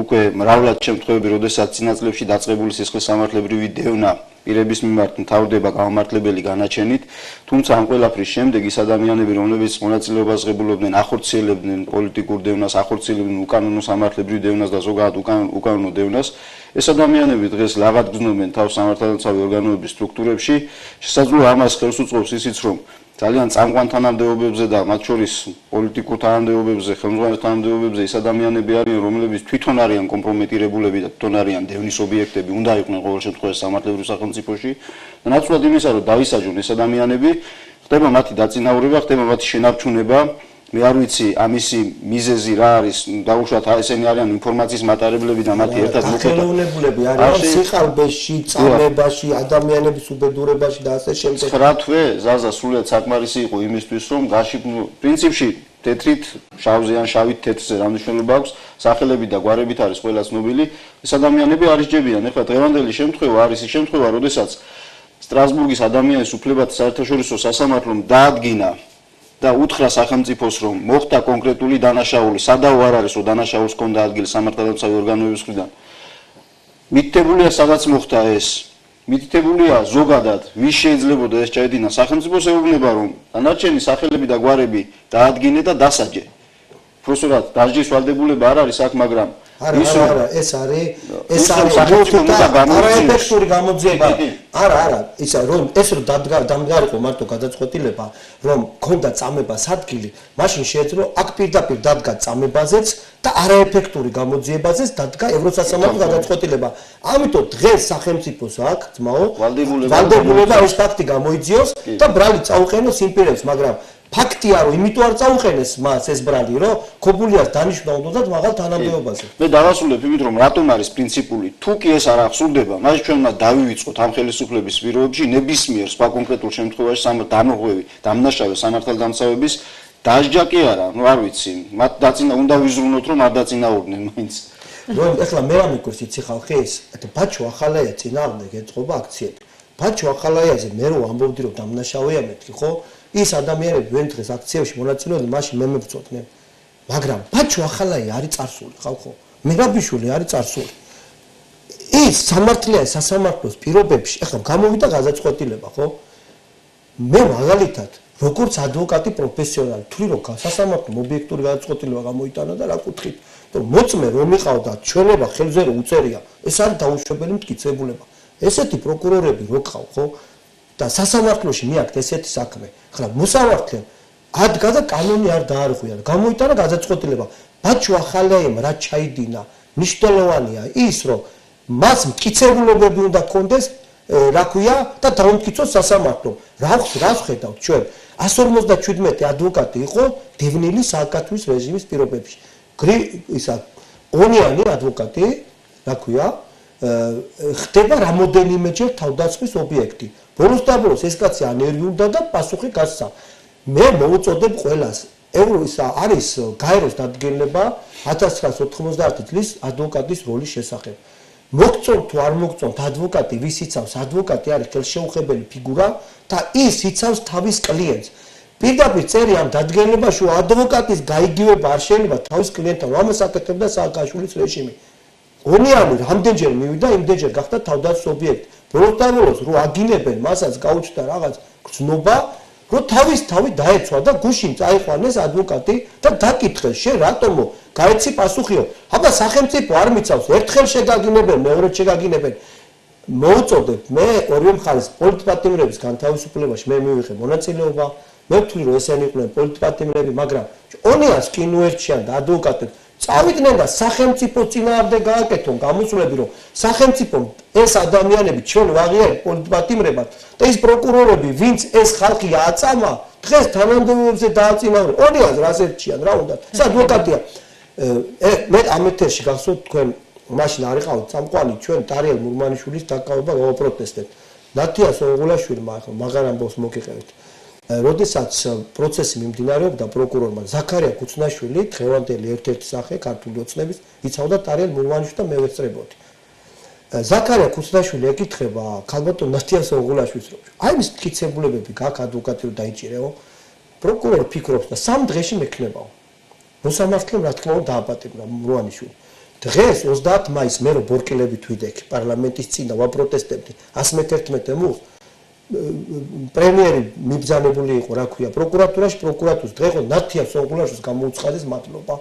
უკვე მრავლად შემთხვევები როდესაც წინაწლებში დაწყებული სისხლისამართლებრივი დევნა პირების მიმართ მთავრდება გამართლებელი განაჩენით თუმცა ამ ყველაფრის შემდეგ ის ადამიანები რომლებიც მონაწილეობას ღებულობდნენ ახორციელებდნენ პოლიტიკურ დევნას ახორციელებდნენ უკანონო სამართლებრივ დევნას და ზოგადად უკანონო დევნას ეს ადამიანები დღეს ლაღად გრძნობენ თავს სამართალდამცავი ორგანოების სტრუქტურებში შესაძლოა ამას ხელს უწყობს ისიც რომ ძალიან წამყვან თანამდებობებზე და მათ შორის პოლიტიკურ თანამდებობებზე, ხელმძღვანელ თანამდებობებზე ის ადამიანები არიან, რომლებიც თვითონ არიან კომპრომეტირებულები და თვითონ არიან დევნის ობიექტები, უნდა იყვნენ ყოველ შემთხვევაში სამართლებრივ სახელმწიფოში. და ნაცვლად იმისა, რომ დავისაჯონ ეს ადამიანები, ხდება მათი დაწინაურება, ხდება მათი შენარჩუნება. მე არ ვიცი ამისი მიზეზი რა არის, დაუშვათ ესენი არიან ინფორმაციის მატარებლები და მათი ერთად მოხელეულებები არიან სიხალბეში, წამებაში, ადამიანების უბედურებაში და ასე შემდეგ. 9 თვე ზაზა სულად საკმარისი იყო იმისთვის, რომ პრინციპში თეთრით, შავზე ან შავით თეთრზე რა მნიშვნელობა აქვს, სახელები და გვარებით არის ყველა ცნობილი. ეს ადამიანები არ ისჯებიან. ეხლა დღევანდელი შემთხვევა არის ის შემთხვევა, როდესაც სტრასბურგის ადამიანის უფლებათა საერთაშორისო სასამართლომ დაადგინა და უთხრა სახელმწიფოს რომ მოხდა კონკრეტული დანაშაული, სადაო არ არის რომ დანაშაულს ჰქონდა ადგილი სამართალდამცავი ორგანოების მხრიდან. მითითებულია სადაც მოხდა ეს. მითითებულია ზოგადად, ვის შეიძლებოდა ეს ჩაედინა სახელმწიფოს ეუბნება რომ დანარჩენი სახელები და გვარები დაადგინე და დასაჯე. პროფესორად დასჯის ვალდებულება არ არის აქ, მაგრამ არა, ეს არის არაეფექტური გამოძიება. არა, ისა რომ ეს რომ დამდგარიყო მარტო გადაწყვეტილება, რომ ქონდა წამებას ადგილი, მაშინ შეეძლო აქ პირდაპირ დადგა წამებაზეც და არაეფექტური გამოძიებაზეც დადგა ევროსასამართლო გადაწყვეტილება. ამიტომ დღეს სახელმწიფოს აქ ძმაო ვალდებულება ეს ფაქტი გამოიძიოს და ბრალი წაუყენოს იმ პირებს, მაგრამ ფაქტია რომ იმიტომ არ წაუყენეს მას ეს ბრალი რომ ქობულიას დანიშნა უნდათ მაღალ თანამდებობაზე. მე დავასრულებ იმით რომ რატომ არის პრინციპული თუ კი ეს არ აღსრულდება მაშინ ჩვენ უნდა დავივიწყოთ ამ ხელისუფლების პირობებში ნებისმიერ სხვა კონკრეტულ შემთხვევაში დამოღვევი დამნაშავე სამართალდამცავების დასჯა კი არა ნუ არ ვიცი მათ უნდა ვიზრუნოთ რომ არ დაწინაურდნენ მაინც რომ ეხლა მე რამიქურს იცი ხალხი ეს ბაჩო ახალაია წინააღმდეგ ეწყობა აქციები ბაჩო ახალაიაზე მე რომ ამბობდი რომ დამნაშავეა მეთქი ხო ის ადამიანები ვინ დღეს აქციებში მონაწილეობდნენ მაშინ მე მებწოდნენ მაგრამ ბაჩო ახალაია არის წარსული ხალხო მერაბიშვილი არის წარსული ის სასამართლოს პირობებში ახლა გამოვიდა გადაწყვეტილება ხო მე მაგალითად როგორც ადვოკატი პროფესიონალი, თუ რომ სასამართლომ ობიექტური გადაწყვეტილება გამოიტანა და რა კუთხით, რომ მოწმე რომ იყავდა ჩვენება ხელზე რომ უწერია, ეს არის დაუშვებელი მტკიცებულება. ესეთი პროკურორები რო ყავ, ხო? და სასამართლოში მიაქვთ ესეთი საქმე. ხლა მოსამართლემ ადგა და კანონი არ დაარღვია. გამოიტანა გადაწყვეტილება. ბაჩუ ახალაემ რა ჩაიდინა, მნიშვნელოვანია ის, რომ მას მტკიცებულებები უნდა კონდეს, რა ქვია და დაუმტკიცოს სასამართლომ. რას ხედავთ ჩვენ? 157 ადვოკატი იყო დევნილი სააკათვის რეჟიმის პირობებში. ისა ონიანი ადვოკატი, რა ქვია, ხდება რამოდენიმეჯერ თავდასხმის ობიექტი. ბოლოს და ბოლოს ეს კაცი ანერვიულდა და პასუხი გასცა. მე მოუწოდებ ყველას. ისა არის გაეროს დადგენილება 1990 წლის ადვოკატის როლის შესახებ. მოგწონთ თუ არ მოგწონთ ადვოკატი, ვის იცავს ადვოკატი არის ხელშეუხებელი ფიგურა და ის იცავს თავის კლიენტს. პირდაპირ წერი ამ დადგენილებაში ადვოკატის გაიგივება არ შეიძლება თავის კლიენტთან, ამას აკეთებდა სააკაშვილის რეჟიმი. ონიანი რამდენჯერ მივიდა, იმდენჯერ გახდა თავდასხმის ობიექტი. ბოლოს და ბოლოს რო აგინებენ, მასაც გაუჩნდა რაღაც გრძნობა, რომ თავი დაეცვა და გუშინ წაიყვანეს ადვოკატი და დაკითხეს, შენ რატომო გაეცი პასუხიო? აბა სახელმწიფო არ მიცავს, ერთხელ შეგაგინებენ, მეორედ შეგაგინებენ. მოუწოდებ, მე ორივე მხარეს პოლიტპატიმრების განთავისუფლებაში მე მივიღე მონაწილეობა, მე ვთვლი რომ ესენი იყვნენ პოლიტპატიმრები, მაგრამ ონიას კინოერჩიან და ადვოკატებს წავიდნენ და სახელმწიფო წინააღმდეგ გააკეთონ გამოსვლები, რომ სახელმწიფომ ეს ადამიანები ჩვენ ვაღიარებთ პოლიტპატიმრებად და ის პროკურორები, ვინც ეს ხალხი აწამა, დღეს თანამდებობებზე დააწინაურენ. ონიას რას ერჩიან, რა უნდა? ეს ადვოკატია. მე ამ ეთერში გახსოვთ თქვენ მაშინ არ იყავთ წამყვანი ჩვენ ტარიელ მურმანიშვილის დაკავება გავაპროტესტებთ. ნათია სონღულაშვილმა მაგარ ამბავს მოგიყევით. როდესაც პროცესი მიმდინარეობდა პროკურორმა ზაქარია კუცნაშვილი, დღევანდელი ერთ-ერთი სახე ქართული ოცნების, იცავდა ტარიელ მურმანიშვილს და მე ვეწრებოდი. ზაქარია კუცნაშვილი ეკითხება ქალბატონ ნათია სონღულაშვილს, რომ აი ეს მტკიცებულებები გაქვს ადვოკატი რომ დაიჭირეო, პროკურორი ფიქრობს და 3 დღეში მექნებაო. მოსამართლემ რა თქმა უნდა დააპატიმრა მურმანიშვილი. დღეს 30 მაისს მე რო ბორკილებით ვიდექ პარლამენტის წინ და ვაპროტესტებდი 111 მუხ პრემიერი მიბრძანებული იყო, რა ქვია, პროკურატურის დღე ხო ნათია სონღულაშვილს გამოუცხადეს მადლობა.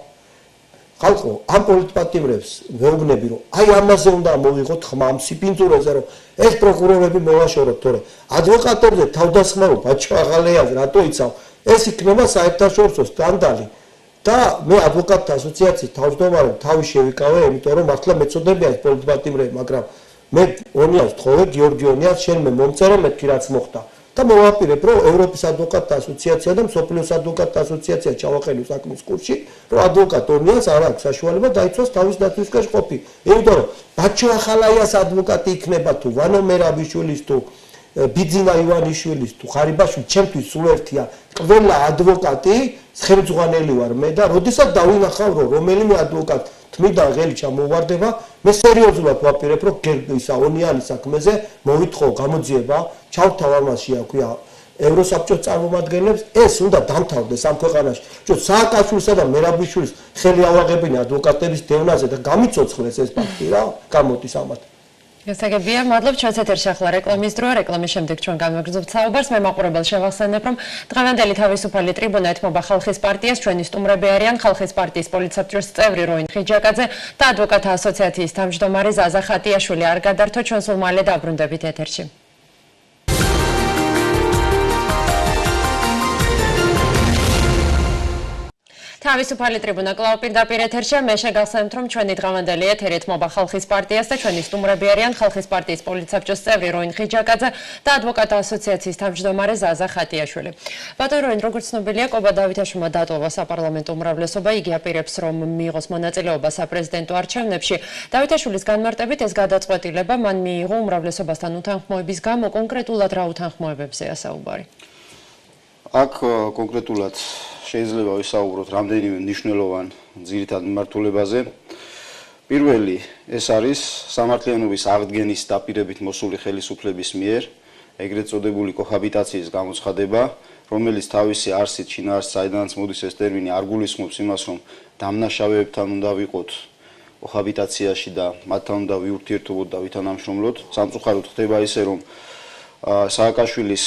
ხალხო, ამ პოლიტპატიმრებს ვეუბნები, რომ აი ამაზე უნდა მოვიღოთ ხმა ამ სიპინძურებზე, რომ ეს პროკურორები მოვაშოროთ, თორე ადვოკატებზე თავდასხმა რო ბაჩო აღალეაზე რატო იცავ, ეს იქნება საერთაშორისო სკანდალი. და მე ადვოკატთა ასოციაციის თავმჯდომარედ თავი შევიკავე, იმიტომ რომ მართლა მეწოდებია ეს პოლიტპატიმრები, მაგრამ მე ონიას თხოვე გიორგი ონიას შენ მე მომწერე მეთქი რაც მოხდა და მოვაპირებ რომ ევროპის ადვოკატთა ასოციაცია და მსოფლიოს ადვოკატთა ასოციაცია ჩავაყენო საქმის კურსში რომ ადვოკატ ონიას არ აქვს საშუალება დაიცვას თავის დაცვისკენ ყოფი. იმიტომ რომ ბაჩო ახალაიას ადვოკატი იქნება თუ ვანო მერაბიშვილის თუ ბიძინა ივანიშვილის თუ ხარიბაშვილი, ჩემთვის სულ ერთია, ყველა ადვოკატი ხელმძღვანელი ვარ მე და როდესაც დავინახავ რომ რომელიმე ადვოკატი თმიდან ღელი ჩამოვარდება, მე სერიოზულად ვაპირებ რომ ისა ონიანის საქმეზე მოვითხოვ გამოძიება, ჩავთავ ამაში, რა ქვია, ევროსაბჭოს წარმომადგენლებს, ეს უნდა დამთავრდეს ამ ქვეყანაში. ჩვენ სააკაშვილისა და მერაბიშვილის ხელი ავაღებინე ადვოკატების დევნაზე და გამიცოცხლეს ეს ფაქტი რა, გამოდის ამათ. გასაგებია, მადლობ, ჩვენს ეთერში ახლა რეკლამის დროა, რეკლამის შემდეგ ჩვენ განვაგრძობთ საუბარს. მე მაყურებელს შევახსენებ, რომ დღევანდელი თავისუფალი ტრიბუნა ეთმობა ხალხის პარტიას, ჩვენი სტუმრები არიან ხალხის პარტიის პოლიტსაბჭოს წევრი როინ ხიჯაკაძე და ადვოკატთა ასოციაციის თავმჯდომარე ზაზა ხატიაშვილი. არ გადართო, ჩვენ სულ მალე დაბრუნდებით ეთერში. თავისუფალი ტრიბუნა კვლავ პირდაპირ ეთერშია. მე შეგახსენებთ, რომ ჩვენი დღევანდელი ეთერი ეთმობა ხალხის პარტიას და ჩვენი სტუმრები არიან ხალხის პარტიის პოლიტსაბჭოს წევრი როინ ხიჯაკაძე და ადვოკატთა ასოციაციის თავმჯდომარე ზაზა ხატიაშვილი. ბატონ როინ, როგორც ცნობილია, კობა დავითაშვილმა დატოვა საპარლამენტო უმრავლესობა. იგი აპირებს, რომ მიიღოს მონაწილეობა საპრეზიდენტო არჩევნებში. დავითაშვილის განმარტებით ეს გადაწყვეტილება მან მიიღო უმრავლესობასთან უთანხმოების გამო. კონკრეტულად რა უთანხმოებებზეა საუბარი? აქ კონკრეტულად შეიძლება ვისაუბროთ რამდენიმე მნიშვნელოვან ძირითად მიმართულებაზე. პირველი, ეს არის სამართლიანობის აღდგენის დაპირებით მოსული ხელისუფლების მიერ ეგრეთ წოდებული კოჰაბიტაციის გამოცხადება, რომელიც თავისი არსით შინაარსს, საიდანაც მოდის ეს ტერმინი, არ გულისხმობს იმას, რომ დამნაშავეებთან უნდა ვიყოთ კოჰაბიტაციაში და მათთან უნდა ვიურთიერთობოთ და ვითანამშრომლოთ. სამწუხაროდ ხდება ისე, რომ სააკაშვილის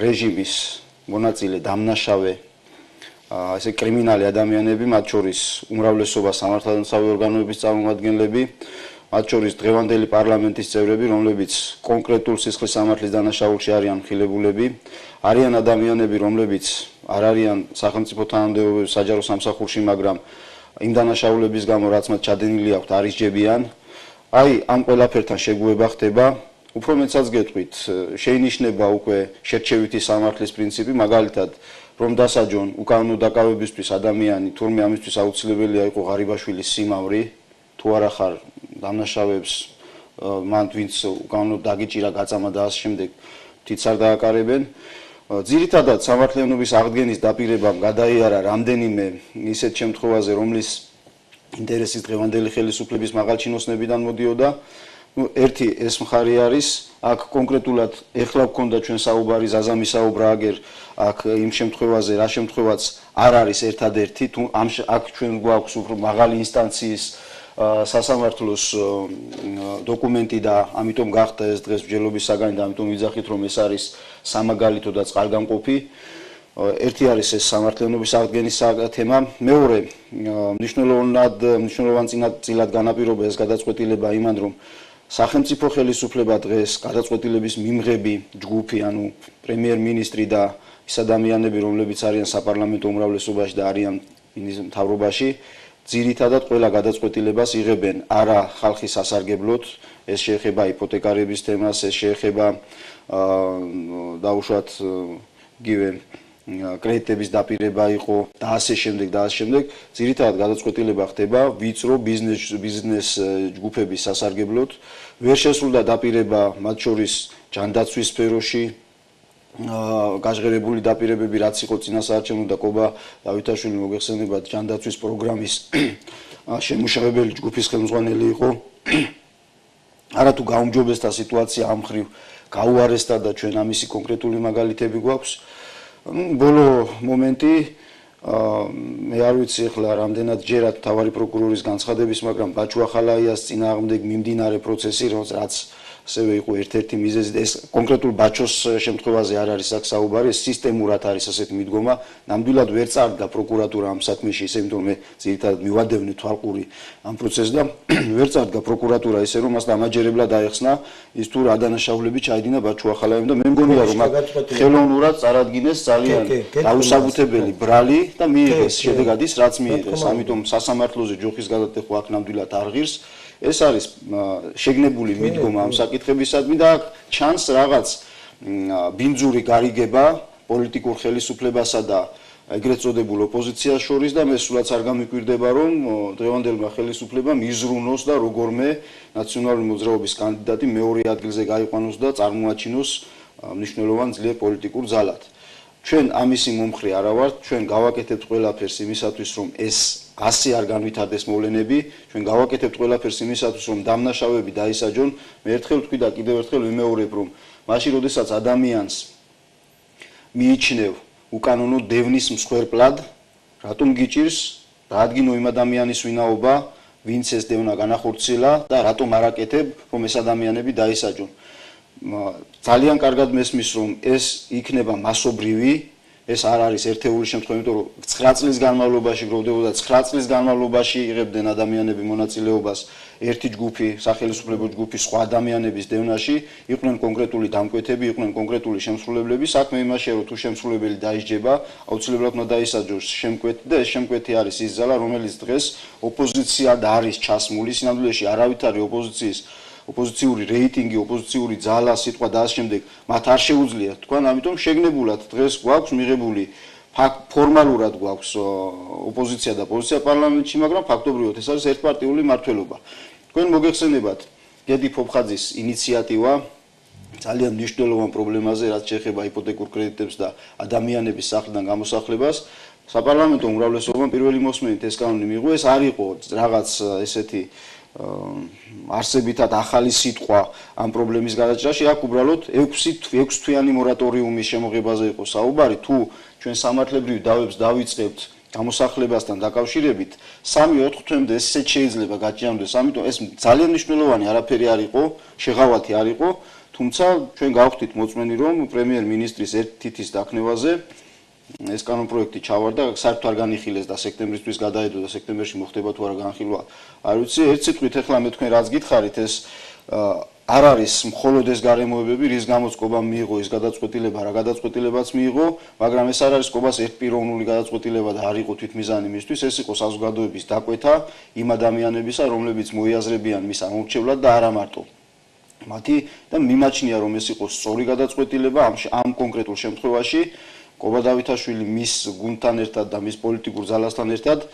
რეჟიმის მონაწილე დამნაშავე ესე კრიმინალი ადამიანები, მათ შორის უმრავლესობა სამართალდამცავი ორგანოების წარმომადგენლები, მათ შორის დღევანდელი პარლამენტის წევრები, რომლებიც კონკრეტულ სისხლის სამართლის დანაშაულში არიან მხილებულები, არიან ადამიანები, რომლებიც არ არიან სახელმწიფო თანამდებობების საჯარო სამსახურში, მაგრამ იმ დანაშაულების გამო, რაც მათ ჩადენილი აქვთ, არ ისჯებიან. აი, ამ ყველაფერთან შეგუება ხდება. უფრო მეცაც გეტყვით, შეინიშნება უკვე შერჩევითი სამართლის პრინციპი, მაგალითად, რომ დასაჯონ უკანონო დაკავებისთვის ადამიანი, თურმე ამისთვის აუცილებელია იყო ღარიბაშვილის სიმავრი, თუ არა ხარ დამნაშავეებს მან ვინც უკანონო დაგიჭირა გაწამა და ამ შემდეგ თიც არ დააკარებენ. ძირითადად სამართლიანობის აღდგენის დაპირებამ გადაიარა რამდენიმე ისეთ შემთხვევაზე, რომლის ინტერესის დღევანდელი ხელისუფლების მაღალჩინოსნებიდან მოდიოდა. ერთი ეს მხარე არის, აქ კონკრეტულად ეხლა გვქონდა ჩვენ საუბარი ზაზამი საუბრა აგერ აქ იმ შემთხვევაზე, რა შემთხვევაც არ არის ერთადერთი, თუ აქ ჩვენ გვაქვს უფრო მაღალი ინსტანციის სასამართლოს დოკუმენტი და ამიტომ გახდა ეს დღეს მსჯელობის საგანი და ამიტომ ვიძახით რომ ეს არის სამაგალითო და წყალგამყოფი. ერთი არის ეს სამართლიანობის აღდგენის თემა, მეორე მნიშვნელოვან წილად განაპირობა ეს გადაწყვეტილება იმან რომ სახელმწიფო ხელისუფლება დღეს გადაწყვეტილების მიმღები ჯგუფი, ანუ პრემიერ-მინისტრი და ის ადამიანები, რომლებიც არიან საპარლამენტო უმრავლესობაში და არიან მთავრობაში, ძირითადად ყველა გადაწყვეტილებას იღებენ არა ხალხის სასარგებლოდ, ეს შეეხება იპოთეკარების თემას, ეს შეეხება დაუშვათ გივე კრედიტების დაპირება იყო და ასე შემდეგ, ძირითადად გადაწყვეტილება ხდება ვიწრო ბიზნეს ჯგუფების სასარგებლოდ, ვერ შესრულდა დაპირება მათ შორის ჯანდაცვის სფეროში, გაჟღერებული დაპირებები, რაც იყო წინასაარჩევნო და კობა დავითაშვილი მოგეხსენებათ ჯანდაცვის პროგრამის შემმუშავებელი ჯგუფის ხელმძღვანელი იყო. არათუ გაუმჯობესდა სიტუაცია ამ მხრივ გაუარესდა და ჩვენ ამისი კონკრეტული მაგალითები გვაქვს. ბოლო მომენტი მე არ ვიცი ახლა რამდენად ჯერათ თავარი პროკურორის განცხადების, მაგრამ ბაჩუ ახალაიას წინააღმდეგ მიმდინარე პროცესი, რაც ასევე იყო ერთ-ერთი მიზეზი, ეს კონკრეტულ ბაჩოს შემთხვევაზე არ არის აქ საუბარი, ეს სისტემურად არის ასეთი მიდგომა, ნამდვილად ვერ წარდგა პროკურატურა ამ საქმეში, ისე იმიტომ მე ძირითადად მივადევნე თვალყური ამ პროცესს და ვერ წარდგა პროკურატურა ისე რომ მას დამაჯერებლად დაეხსნა ის თუ რა დანაშაულები ჩაიდინა ბაჩუ ახალაიამ და მე მგონია რომ აქ ხელოვნურად წარადგინეს ძალიან დაუსაბუთებელი ბრალი და მიიღეს შედეგად ის რაც მიიღეს, ამიტომ სასამართლოზე ჯოხის გადატეხვა აქ ნამდვილად არ ღირს. ეს არის შეგნებული მიდგომა ამ საკითხებისადმი და აქ ჩანს რაღაც ბინძური გარიგება პოლიტიკურ ხელისუფლებასა და ეგრეთ წოდებულ ოპოზიციას შორის და მე სულაც არ გამიკვირდება რომ დღევანდელმა ხელისუფლებამ იზრუნოს და როგორმე ნაციონალური მოძრაობის კანდიდატი მეორე ადგილზე გაიყვანოს და წარმოაჩინოს მნიშვნელოვან ძლიერ პოლიტიკურ ძალად. ჩვენ ამისი მომხრე არა ვართ, ჩვენ გავაკეთებთ ყველაფერს იმისათვის რომ ეს ასე არ განვითარდეს მოვლენები, ჩვენ გავაკეთებთ ყველაფერს იმისათვის რომ დამნაშავეები დაისაჯონ. მე ერთხელ ვთქვი და კიდევ ერთხელ ვიმეორებ რომ მაშინ როდესაც ადამიანს მიიჩნევ უკანონო დევნის მსხვერპლად, რატომ გიჭირს დაადგინო იმ ადამიანის ვინაობა, ვინც ეს დევნა განახორციელა და რატომ არ აკეთებ რომ ეს ადამიანები დაისაჯონ. ძალიან კარგად მესმის რომ ეს იქნება მასობრივი, ეს არ არის ერთეული შემთხვევა, იმიტომ რომ 9 წლის განმავლობაში გროვდებოდა 9 წლის განმავლობაში იღებდნენ ადამიანები მონაწილეობას ერთი ჯგუფი, სახელმწიფო ჯგუფი სხვა ადამიანების დევნაში, იყვნენ კონკრეტული დამკვეთები, იყვნენ კონკრეტული შემსრულებლები, საქმე იმაშია რომ თუ შემსრულებელი დაისჯება, აუცილებლად უნდა დაისაჯოს შემკვეთი და ეს შემკვეთი არის ის ძალა, რომელიც დღეს ოპოზიცია და არის ჩასმული, სინამდვილეში არავითარი ოპოზიციური რეიტინგი, ოპოზიციური ძალა, სიტყვა და ამ შემდეგ მათ არ შეუძლიათ თქვენ, ამიტომ შეგნებულად დღეს გვაქვს მიღებული ფორმალურად გვაქვს ოპოზიცია და პოზიცია პარლამენტში, მაგრამ ფაქტობრივად ეს არის ერთპარტიული მმართველობა. თქვენ მოგეხსენებათ გედი ფოფხაძის ინიციატივა ძალიან მნიშვნელოვან პრობლემაზე, რაც შეეხება იპოთეკურ კრედიტებს და ადამიანების სახლიდან გამოსახლებას. საპარლამენტო უმრავლესობამ პირველი მოსმენით ეს კანონი მიიღო, ეს არ იყო რაღაც ესეთი არსებითად ახალი სიტყვა ამ პრობლემის გადაჭრაში, აქ უბრალოდ 6 თვიანი მორატორიუმის შემოღებაზე იყო საუბარი, თუ ჩვენ სამართლებრივ დავებს დავიწყებთ გამოსახლებასთან დაკავშირებით 3-4 თვემდე ესეც შეიძლება გაჭიანდეს, ამიტომ ეს ძალიან მნიშვნელოვანი არაფერი არ იყო, შეღავათი არ იყო, თუ თუმცა ჩვენ გავხდით მოწმენი, რომ პრემიერ-მინისტრის ერთ თითის დაქნევაზე ეს კანონპროექტი ჩავარდა, საერთოდ არ განიხილეს და სექტემბრისთვის გადაედო და სექტემბერში მოხდება თუ არა განხილვა. არ ვიცი, ერთ სიტყვით ახლა მე თქვენ რაც გითხარით, ეს არ არის მხოლოდ ეს გარემოებები, რის გამოც კობამ მიიღო ეს გადაწყვეტილება, რა გადაწყვეტილებაც მიიღო, მაგრამ ეს არ არის კობას ერთპიროვნული გადაწყვეტილება და არ იყო თვითმიზანი მისთვის, ეს იყო საზოგადოების დაკვეთა იმ ადამიანებისა, რომლებიც მოიაზრებიან მის ამორჩევლად და არა მარტო მათი და მიმაჩნია, რომ ეს იყო სწორი გადაწყვეტილება ამ კონკრეტულ შემთხვევაში. კობა დავითაშვილი მის გუნდთან ერთად და მის პოლიტიკურ ძალასთან ერთად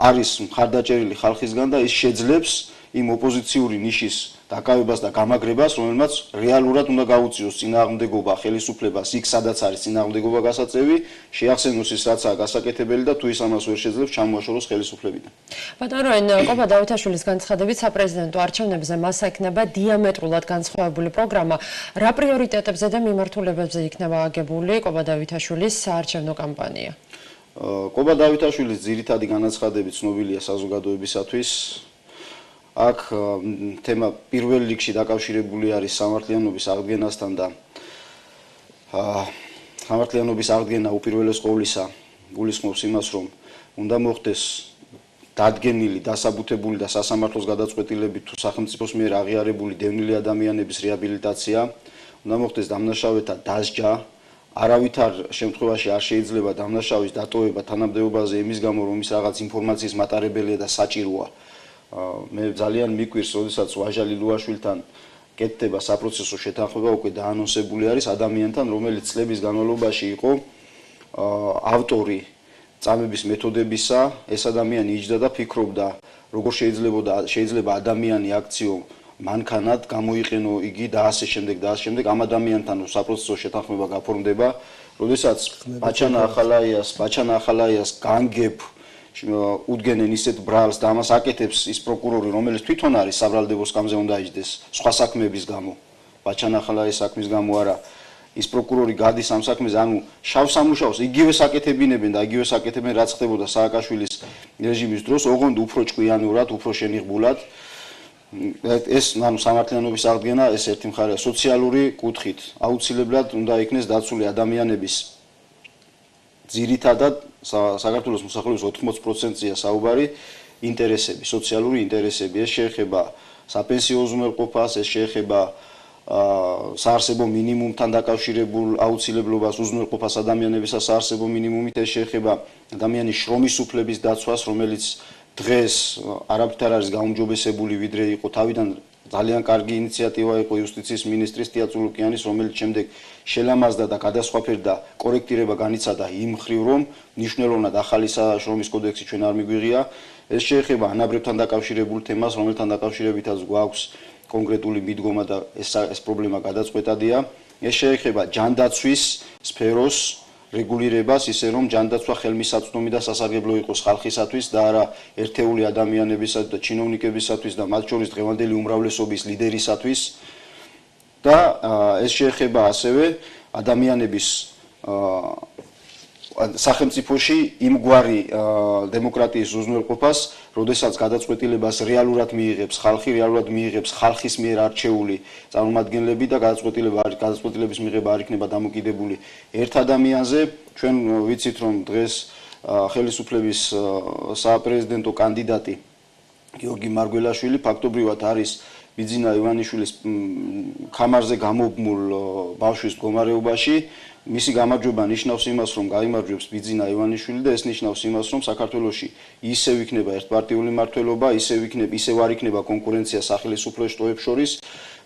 არის მხარდაჭერილი ხალხისგან და ის შეძლებს იმ ოპოზიციური ნიშის დაკავებას და გამაგრებას, რომელმაც რეალურად უნდა გაუწიოს წინააღმდეგობა ხელისუფლებას იქ, სადაც არის წინააღმდეგობა გასაწევი, შეახსენოს ის რაცაა გასაკეთებელი და თუ ის ამას ვერ შეძლებს, ჩამოაშოროს ხელისუფლებიდან. ბატონო, კობა დავითაშვილის განცხადებით, საპრეზიდენტო არჩევნებზე მას ექნება დიამეტრულად განსხვავებული პროგრამა. რა პრიორიტეტებზე და მიმართულებებზე იქნება აგებული კობა დავითაშვილის საარჩევნო კამპანია? კობა დავითაშვილის ძირითადი განაცხადები ცნობილია საზოგადოებისათვის. აქ თემა პირველ რიგში დაკავშირებული არის სამართლიანობის აღდგენასთან და სამართლიანობის აღდგენა უპირველეს ყოვლისა გულისხმობს იმას, რომ უნდა მოხდეს დადგენილი, დასაბუთებული და სასამართლოს გადაწყვეტილებით თუ სახელმწიფოს მიერ აღიარებული დევნილი ადამიანების რეაბილიტაცია, უნდა მოხდეს დამნაშავეთა დასჯა. არავითარ შემთხვევაში არ შეიძლება დამნაშავის დატოვება თანამდებობაზე იმის გამო, რომ ის რაღაც ინფორმაციის მატარებელია და საჭიროა. მე ძალიან მიკვირს, როდესაც ვაჟა ლილუაშვილთან კეთდება საპროცესო შეთანხმება, უკვე დაანონსებული არის ადამიანთან, რომელიც წლების განმავლობაში იყო ავტორი წამების მეთოდებისა, ეს ადამიანი იჯდა და ფიქრობდა, როგორ შეიძლება ადამიანი აქციო მანქანად გამოიყენო იგი და ასე შემდეგ და ასე შემდეგ. ამ ადამიანთან საპროცესო შეთანხმება გაფორმდება, როდესაც ბაჩანა ახალაიას განგებ უდგენენ ისეთ ბრალს და ამას აკეთებს ის პროკურორი, რომელიც თვითონ არის საბრალდებო სკამზე უნდა იჯდეს სხვა საქმეების გამო, ბაჩანა ახალაიას საქმის გამო არა. ის პროკურორი გადის ამ საქმეზე, ანუ შავ სამუშაოს იგივე საკეთებინებენ და იგივე საკეთებენ რაც ხდებოდა სააკაშვილის რეჟიმის დროს, ოღონდ უფრო ჭკვიანურად, უფრო შენიღბულად. ეს ანუ სამართლიანობის აღდგენა, ეს ერთი მხარეა სოციალური კუთხით. აუცილებლად უნდა იქნეს დაცული ადამიანების ძირითადად საქართველოს მოსახლეობის 80%-ია საუბარი ინტერესები, სოციალური ინტერესები. ეს შეეხება საპენსიო უზრუნველყოფას, ეს შეეხება საარსებო მინიმუმთან დაკავშირებულ აუცილებლობას უზრუნველყოფას ადამიანებისა საარსებო მინიმუმით, ეს შეეხება ადამიანის შრომის უფლების დაცვას, რომელიც დღეს არაფრით არ არის გაუმჯობესებული, ვიდრე იყო თავიდან. ძალიან კარგი ინიციატივა იყო იუსტიციის მინისტრის თია წულუკიანის, რომელიც შემდეგ შელამაზდა და გადასხვაფერდა კორექტირება განიცადა იმ მხრივ, რომ მნიშვნელოვნად ახალი შრომის კოდექსი ჩვენ არ მიგვიღია. ეს შეეხება ანაბრებთან დაკავშირებულ თემას, რომელთან დაკავშირებითაც გვაქვს კონკრეტული მიდგომა და ეს პრობლემა გადაწყვეტადია. ეს შეეხება ჯანდაცვის სფეროს რეგულირებას, ისე რომ ჯანდაცვა ხელმისაწვდომი და სასარგებლო იყოს ხალხისათვის და არა ერთეული ადამიანებისათვის და ჩინოვნიკებისათვის და მათ შორის დღევანდელი უმრავლესობის ლიდერისათვის. და ეს შეეხება ასევე ადამიანების სახელმწიფოში იმგვარი დემოკრატიის უზრუნველყოფას, როდესაც გადაწყვეტილებას რეალურად მიიღებს ხალხი, რეალურად მიიღებს ხალხის მიერ არჩეული წარმომადგენლები და გადაწყვეტილების მიღება არ იქნება დამოკიდებული ერთ ადამიანზე. ჩვენ ვიცით, რომ დღეს ხელისუფლების საპრეზიდენტო კანდიდატი გიორგი მარგველაშვილი ფაქტობრივად არის ბიძინა ივანიშვილის ქამარზე გამობმულ ბავშვის მდგომარეობაში. მისი გამარჯვება ნიშნავს იმას, რომ გაიმარჯვებს ბიძინა ივანიშვილი და ეს ნიშნავს იმას, რომ საქართველოში ისევ იქნება ერთპარტიული მმართველობა, ისევ არ იქნება კონკურენცია სახელმწიფო შტოებს შორის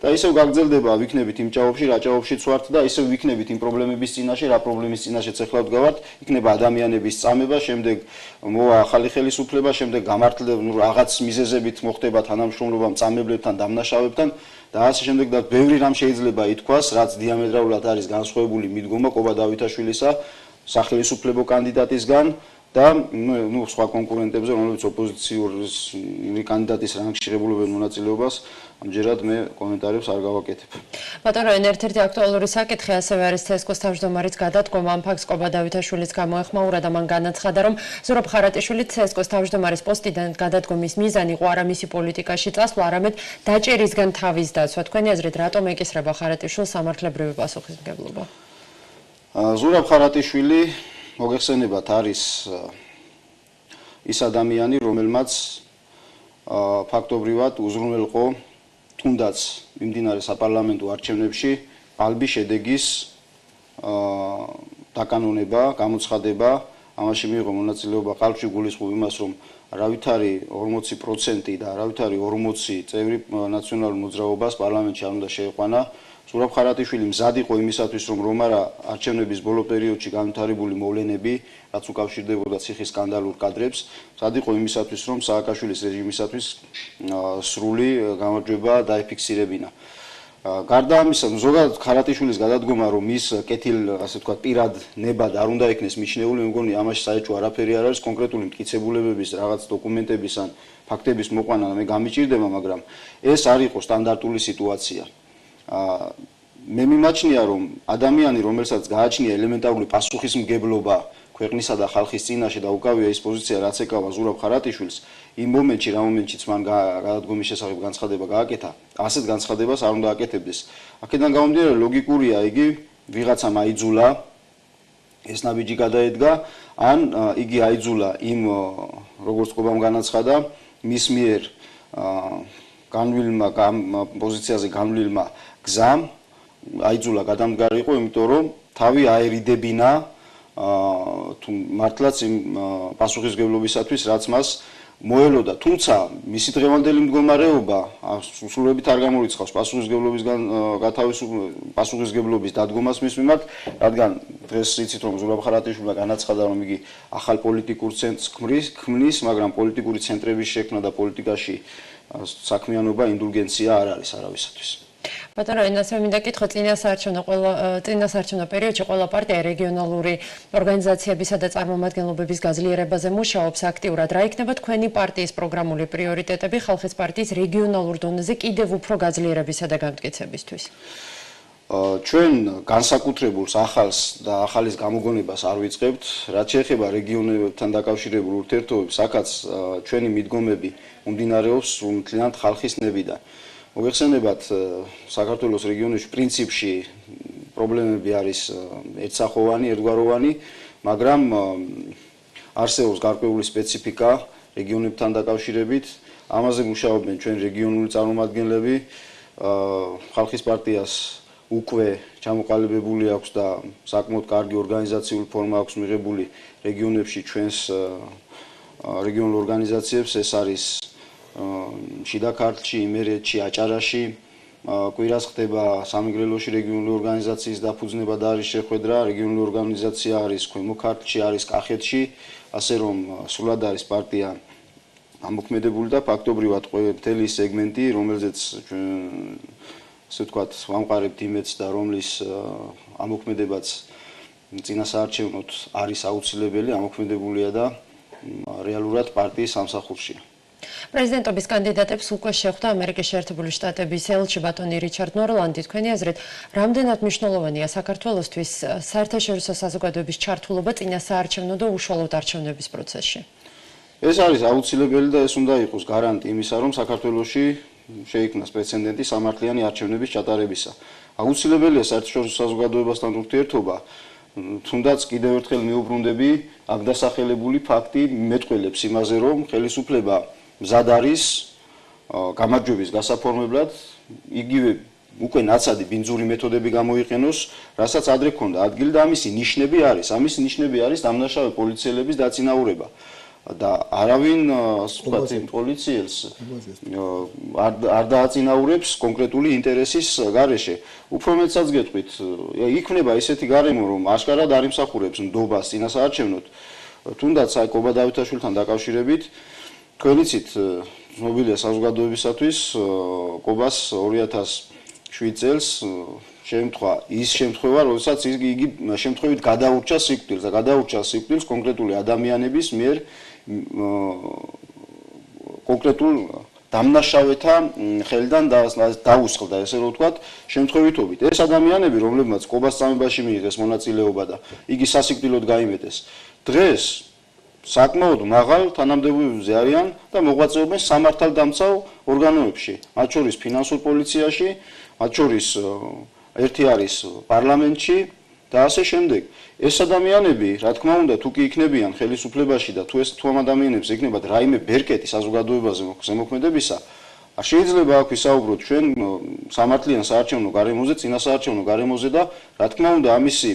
და ისევ გაგრძელდება ვიქნებით იმ ჭაობში, რა ჭაობშიც ვართ და ისევ ვიქნებით იმ პრობლემების წინაშე, რა პრობლემის წინაშეც ახლა ვდგავართ, იქნება ადამიანების წამება, შემდეგ მოვა ახალი ხელისუფლება, შემდეგ გამართლება რაღაც მიზეზებით მოხდება თანამშრომლობა მწამებლებთან, დამნაშავებთან და ასე შემდეგ და ბევრი რამ შეიძლება ითქვას, რაც დიამეტრალურად არის განსხვავებული მიდგომა კობა დავითაშვილისა სახელმწიფო კანდიდატისგან და სხვა კონკურენტებზე, რომლებიც ოპოზიციური კანდიდატის რანგში ღებულობენ მონაწილეობას, ამჯერად მე კომენტარებს არ გავაკეთებ. ბატონო, ერთ-ერთი აქტუალური საკითხი ასევე არის CSKA-ს თავმჯდომარის გადადგომა. ამ ფაქტს კობა დავითაშვილიც გამოეხმაურა და მან განაცხადა, რომ ზურაბ ხარატიშვილი CSKA-ს თავმჯდომარის პოსტიდან გადადგომის მიზანი იყო არა მისი პოლიტიკაში წასვლა, არამედ დაჭერისგან თავის დაცვა. თქვენი აზრით, რატომ ეკისრება ხარატიშვილს სამართლებრივი პასუხისმგებლობა? ზურაბ ხარატიშვილი მოგეხსენებათ არის ის ადამიანი, რომელმაც ფაქტობრივად უზრუნველყო თუნდაც მიმდინარე საპარლამენტო არჩევნებში ალბი შედეგის დაკანონება, გამოცხადება, ამაში მიიღო მონაწილეობა ყალბში გულისხმობ იმას, რომ არავითარი 40% და არავითარი 40 წევრი ნაციონალურ მოძრაობას პარლამენტში არ უნდა შეეყვანა. ზურაბ ხარატიშვილი მზად იყო იმისათვის, რომ არა არჩევნების ბოლო პერიოდში განვითარებული მოვლენები, რაც უკავშირდებოდა ციხის სკანდალურ კადრებს, მზად იყო იმისათვის, რომ სააკაშვილის რეჟიმისათვის სრული გამარჯვება დაეფიქსირებინა. გარდა ამისა, ზოგადად ხარატიშვილის გადადგომა, რომ ის კეთილ, ასე ვთქვათ, პირად ნებად არ უნდა იქნეს მიჩნეული, მე მგონი ამაში საერთო არაფერი არ არის, კონკრეტული მტკიცებულებების, რაღაც დოკუმენტების ან ფაქტების მოყვანა მე გამიჭირდება, მაგრამ ეს არ იყო სტანდარტული სიტუაცია. მე მიმაჩნია, რომ ადამიანი, რომელსაც გააჩნია ელემენტარული პასუხისმგებლობა ქვეყნისა და ხალხის წინაშე და უკავია ის პოზიცია, რაც ეკავა ზურაბ ხარატიშვილს, იმ მომენტში, რა მომენტშიც მან გადადგომის შესახებ განცხადება გააკეთა, ასეთ განცხადებას არ უნდა აკეთებდეს. აქედან გამომდინარე, ლოგიკურია იგი, ვიღაცამ აიძულა, ეს ნაბიჯი გადაედგა, ან იგი აიძულა იმ, როგორც ყობამ განაცხადა, მის მიერ განვლილმა პოზიციაზე განვლილმა გზამ აიძულა გადამდგარიყო, იმიტომ რომ თავი აერიდებინა თუ მართლაც იმ პასუხისმგებლობისათვის, რაც მას მოელოდა. თუმცა მისი დღევანდელი მდგომარეობა სრულებით არ გამორიცხავს პასუხისმგებლობის დადგომას მის მიმართ, რადგან დღეს იცით, რომ ზურაბ ხარატიშვილმა განაცხადა, რომ იგი ახალ პოლიტიკურ ცენტრს ქმნის, მაგრამ პოლიტიკური ცენტრების შექმნა და პოლიტიკაში საქმიანობა ინდულგენცია არ არის არავისათვის. ბატონო, ასე მინდა კითხო, წინასაარჩევნო პერიოდში ყველა პარტია რეგიონალური ორგანიზაციებისა და წარმომადგენლობების გაძლიერებაზე მუშაობს აქტიურად. რა იქნება თქვენი პარტიის პროგრამული პრიორიტეტები ხალხის პარტიის რეგიონალურ დონეზე კიდევ უფრო გაძლიერებისა და განმტკიცებისთვის? ჩვენ განსაკუთრებულს ახალს და ახალის გამოგონებას არ ვიწყებთ. რაც შეეხება რეგიონებთან დაკავშირებულ ურთიერთობებს, აქაც ჩვენი მიდგომები მომდინარეობს მთლიანად ხალხის ნებიდან. მოგეხსენებათ, საქართველოს რეგიონებში პრინციპში პრობლემები არის ერთსახოვანი, ერთგვაროვანი, მაგრამ არსებობს გარკვეული სპეციფიკა რეგიონებთან დაკავშირებით. ამაზე მუშაობენ ჩვენ რეგიონული წარმომადგენლები, ხალხის პარტიას უკვე ჩამოყალიბებული აქვს და საკმაოდ კარგი ორგანიზაციული ფორმა აქვს მიღებული რეგიონებში ჩვენს რეგიონულ ორგანიზაციებს, ეს არის შიდა ქართლში, იმერეთში, აჭარაში, კვირას ხდება სამეგრელოში რეგიონული ორგანიზაციის დაფუძნება და არის შეხვედრა, რეგიონული ორგანიზაცია არის ქვემო ქართლში, არის კახეთში, ასე რომ სრულად არის პარტია ამოქმედებული და ფაქტობრივად მთელი სეგმენტი, რომელზეც ასე ვთქვათ, ვამყარებთ იმედს და რომლის ამოქმედებაც წინასაარჩევნოდ არის აუცილებელი, ამოქმედებულია და რეალურად პარტიის სამსახურშია. პრეზიდენტობის კანდიდატებს უკვე შეხვდა ამერიკის შეერთებული შტატების ელჩი ბატონი რიჩარდ ნორლანდი. თქვენი აზრით, რამდენად მნიშვნელოვანია საქართველოსთვის საერთაშორისო საზოგადოების ჩართულობა წინასაარჩევნო და უშუალოდ არჩევნების პროცესში? ეს არის აუცილებელი და ეს უნდა იყოს გარანტი იმისა, რომ საქართველოში შეიქმნას პრეცედენტი სამართლიანი არჩევნების ჩატარებისა. აუცილებელია საერთაშორისო საზოგადოებასთან ურთიერთობა, თუნდაც კიდევ ერთხელ მიუბრუნდები აქ დასახელებული ფაქტი მეტყველებს იმაზე, რომ ხელისუფლება მზად არის გამარჯვების გასაფორმებლად, იგივე უკვე ნაცადი ბინძური მეთოდები გამოიყენოს, რასაც ადრე ჰქონდა ადგილი და ამისი ნიშნები არის დამნაშავე პოლიციელების დაწინაურება. და არავინ პოლიციელს არ დააწინაურებს კონკრეტული ინტერესის გარეშე. უფრო მეტსაც გეტყვით, იქნება ისეთი გარემო, რომ აშკარად არ იმსახურებს ნდობას წინასაარჩევნოდ, თუნდაც აი კობა დავითაშვილთან დაკავშირებით, თქვენ იცით, ცნობილია საზოგადოებისათვის, კობას 2007 წელს შემთხვევა ის შემთხვევა, როდესაც იგი შემთხვევით გადაურჩა სიკვდილს და გადაურჩა სიკვდილს კონკრეტული ადამიანების მიერ კონკრეტულ დამნაშავეთა ხელიდან დაუსხლდა, ესე რომ ვთქვათ, შემთხვევითობით. ეს ადამიანები, რომლებმაც ყობას წამებაში მიიღეს მონაწილეობა და იგი სასიკვდილოდ გაიმეტეს, დღეს საკმაოდ მაღალ თანამდებობებზე არიან და მოღვაწეობენ სამართალდამცავ ორგანოებში, მათ შორის ფინანსურ პოლიციაში, მათ შორის ერთი არის პარლამენტში და ასე შემდეგ. ეს ადამიანები, რა თქმა უნდა, თუ კი იქნებიან ხელისუფლებაში და თუ ამ ადამიანებს ეკნებათ რაიმე ბერკეტი საზოგადოებაზე ზემოქმედებისა, არ შეიძლება აქ ვისაუბროთ ჩვენ სამართლიან საარჩევნო გარემოზე, წინასაარჩევნო გარემოზე და რა თქმა უნდა, ამისი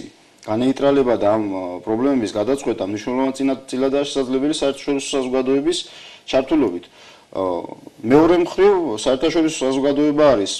განეიტრალება და ამ პრობლემების გადაწყვეტა მნიშვნელოვანი წილადაა შესაძლებელი საერთაშორისო საზოგადოების ჩართულობით. მეორე მხრივ, საერთაშორისო საზოგადოება არის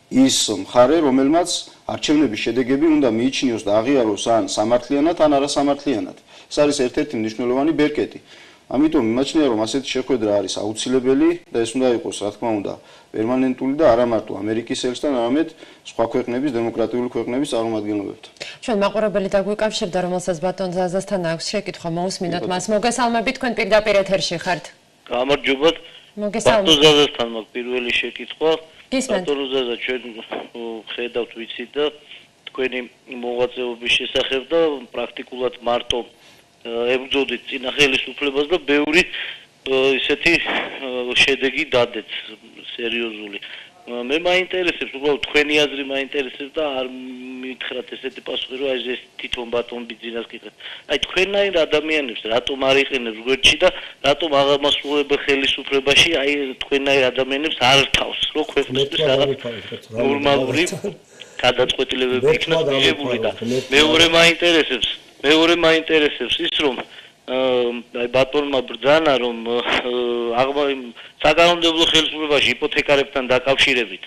ის მხარე, რომელმაც არჩევნების შედეგები უნდა მიიჩნიოს და აღიაროს ან სამართლიანად, ან არასამართლიანად. ეს არის ერთ-ერთი მნიშვნელოვანი ბერკეტი. ამიტომ მიმაჩნია, რომ ასეთი შეხვედრა არის აუცილებელი და ეს უნდა იყოს, რა თქმა უნდა, პერმანენტული და არა მარტო ამერიკის ელჩთან, არამედ სხვა ქვეყნების, დემოკრატიული ქვეყნების წარმომადგენლებთან. ჩვენ მაყურებელი დაგვიკავშირდა, რომელსაც ბატონ ზაზასთან აქვს შეკითხვა, მოусმინოთ მას. მოგესალმებით, თქვენ პირდაპირ ეთერში ხართ. გამარჯობათ. მოგესალმებით. ბატონ ზაზასთან მაქვს პირველი შეკითხვა. გისმენთ. ბატონ ზაზა, ჩვენ ხედავთ ვიცით და თქვენი მოღვაწეობის შესახებ და პრაქტიკულად მარტო ებრძოდით წინა ხელისუფლებას და ბევრი ისეთი შედეგი დადეთ სერიოზული. მე მაინტერესებს, უბრალოდ თქვენი აზრი მაინტერესებს და არ მითხრათ ესეთი პასუხი, რომ ეს თვითონ ბატონ ბიძინას გითხრათ. აი თქვენაირ ადამიანებს რატომ არ იყენებს გვერდში და რატომ აღამასრულებელ ხელისუფლებაში აი თქვენაირ ადამიანებს არ რთავს, რომ ქვეყნისთვის რაღაც ნორმალური გადაწყვეტილებები იქნას მიღებული და მეორე მაინტერესებს ის რომ აი ბატონმა ბრძანა რომ საკანონმდებლო ხელისუფლებაში იპოთეკარებთან დაკავშირებით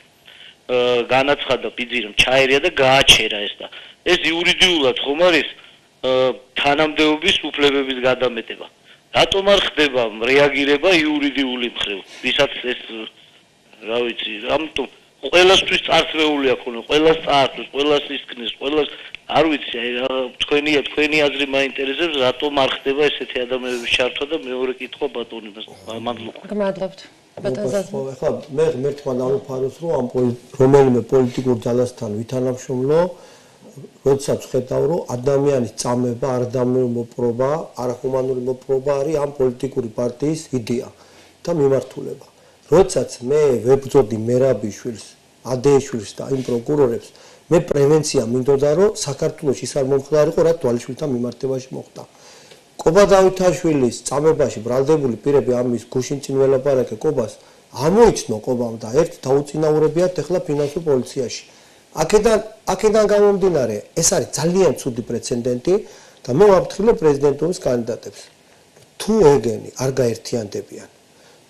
განაცხადა ბიძი რომ ჩაერია და გააჩერა ეს და ეს იურიდიულად ხომ არის თანამდებობის უფლებების გადამეტება. რატომ არ ხდება რეაგირება იურიდიული მხრივ? ვისაც ეს რა ვიცი, ამიტომ ყველასთვის წარსვეული აქვს, ყველას წარსვეს, ყველას ისკნის, ყველას არ ვიცი, აი თქვენი აზრი მაინტერესებს, რატომ არ ხდება ესეთი ადამიანების ჩართვა და მეორე კითხვა ბატონებას. მადლობა. გმადლობთ. ბატონ ზაზა. ახლა მე ღმერთმა დავიფაროს, რომ ამ რომელიმე პოლიტიკურ ძალასთან ვითანამშრომლო, როდესაც ხედავ, რომ ადამიანის წამება, არადამნიური მოპყრობა, არახუმანური მოპყრობა არის ამ პოლიტიკური პარტიის იდეა და მიმართულება. როდესაც მე ვებრძოდი მერაბიშვილს, ადეიშვილს და იმ პროკურორებს, მე პრევენცია მინდოდა, რომ საქართველოში ის არ მომხდარიყო, რა თვალიშვილთან მიმართებაში მოხდა. კობა დავითაშვილის წამებაში ბრალდებული პირები ამის გუშინ წინ ველაპარაკე კობას, ამოიცნო კობამ და ერთ დაუწინაურებიათ ახლა ფინანსურ პოლიციაში. აქედან გამომდინარე, ეს არის ძალიან ცუდი პრეცედენტი და მე ვაფრთხილებ პრეზიდენტურის კანდიდატებს. თუ ეგენი არ გაერთიანდებიან,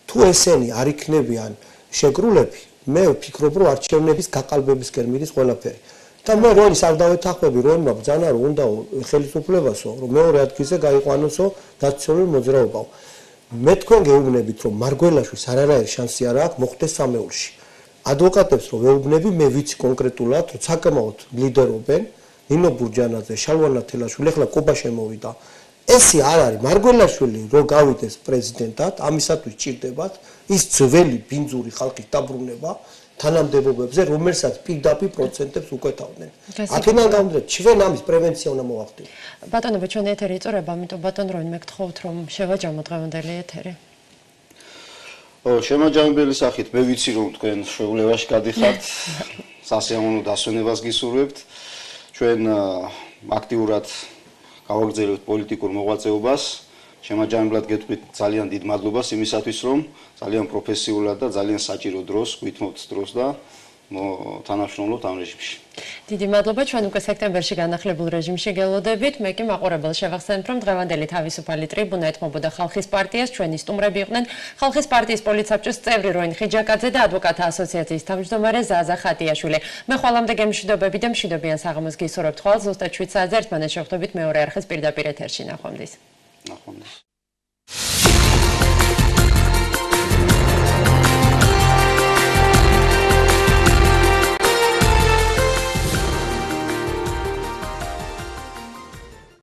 თუ ესენი არ იქნებიან შეკრულები, მე ვფიქრობ, რომ არჩევნების გაყალბებისკენ მიდის ყველაფერი. და მე როდის არ დავეთანხმები, რომ ბრძანა რომ უნდა ხელისუფლებასო, რომ მეორე ადგილზე გაიყვანოსო ნაციონალური მოძრაობა. მე თქვენ გეუბნებით, რომ მარგველაშვილს არანაირი შანსი არ აქვს მოხდეს სამეულში. ადვოკატებს რომ ვეუბნები, მე ვიცი კონკრეტულად, რომ საკმაოდ ლიდერობენ ნინო ბურჯანაძე, შალვა თელაშვილი, ახლა კობა შემოვიდა. ესი არ არის მარგველაშვილი, რომ გავიდეს პრეზიდენტად, ამისათვის ჭირდებათ ის ძველი ბინძური ხალხის დაბრუნება თანამდებობებზე, რომელსაც პირდაპირ პროცენტებს უკეთავდნენ. აქედან გამომდინარე, ჩვენ ამის პრევენცია უნდა მოვახდინოთ. ბატონო, ჩვენ ეთერი იწურება, ამიტომ ბატონ როინ მე გთხოვთ, რომ შევაჯამოთ დღევანდელი ეთერი. შემაჯამებელი სახით მე ვიცი რომ თქვენ შეულებაში გადიხართ სასიამოვნო დასვენებას გისურვებთ ჩვენ აქტიურად გავაგრძელებთ პოლიტიკურ მოღვაწეობას შემაჯამებლად გეტყვით ძალიან დიდ მადლობას იმისათვის რომ ძალიან პროფესიულად და ძალიან საჭირო დროს გვითმობთ დროს და თანამშრომლობთ ამ რეჟიმში. დიდი მადლობა, ჩვენ უკვე სექტემბერში განახლებულ რეჟიმში გელოდებით. მე კი მაყურებელს შევახსენებ, რომ დღევანდელი თავისუფალი ტრიბუნა ეთმობოდა ხალხის პარტიას, ჩვენი სტუმრები იყვნენ ხალხის პარტიის პოლიტსაბჭოს წევრი როინ ხიჯაკაძე და ადვოკატთა ასოციაციის თავმჯდომარე ზაზა ხატიაშვილი. მე ხვალამდე გემშვიდობები და მშვიდობიან საღამოს გისურვებთ. ხვალ ზუსტად 7 საათზე ერთმანეთს შევხვდებით მეორე არხის პირდაპირ ეთერში. ნახვამდის.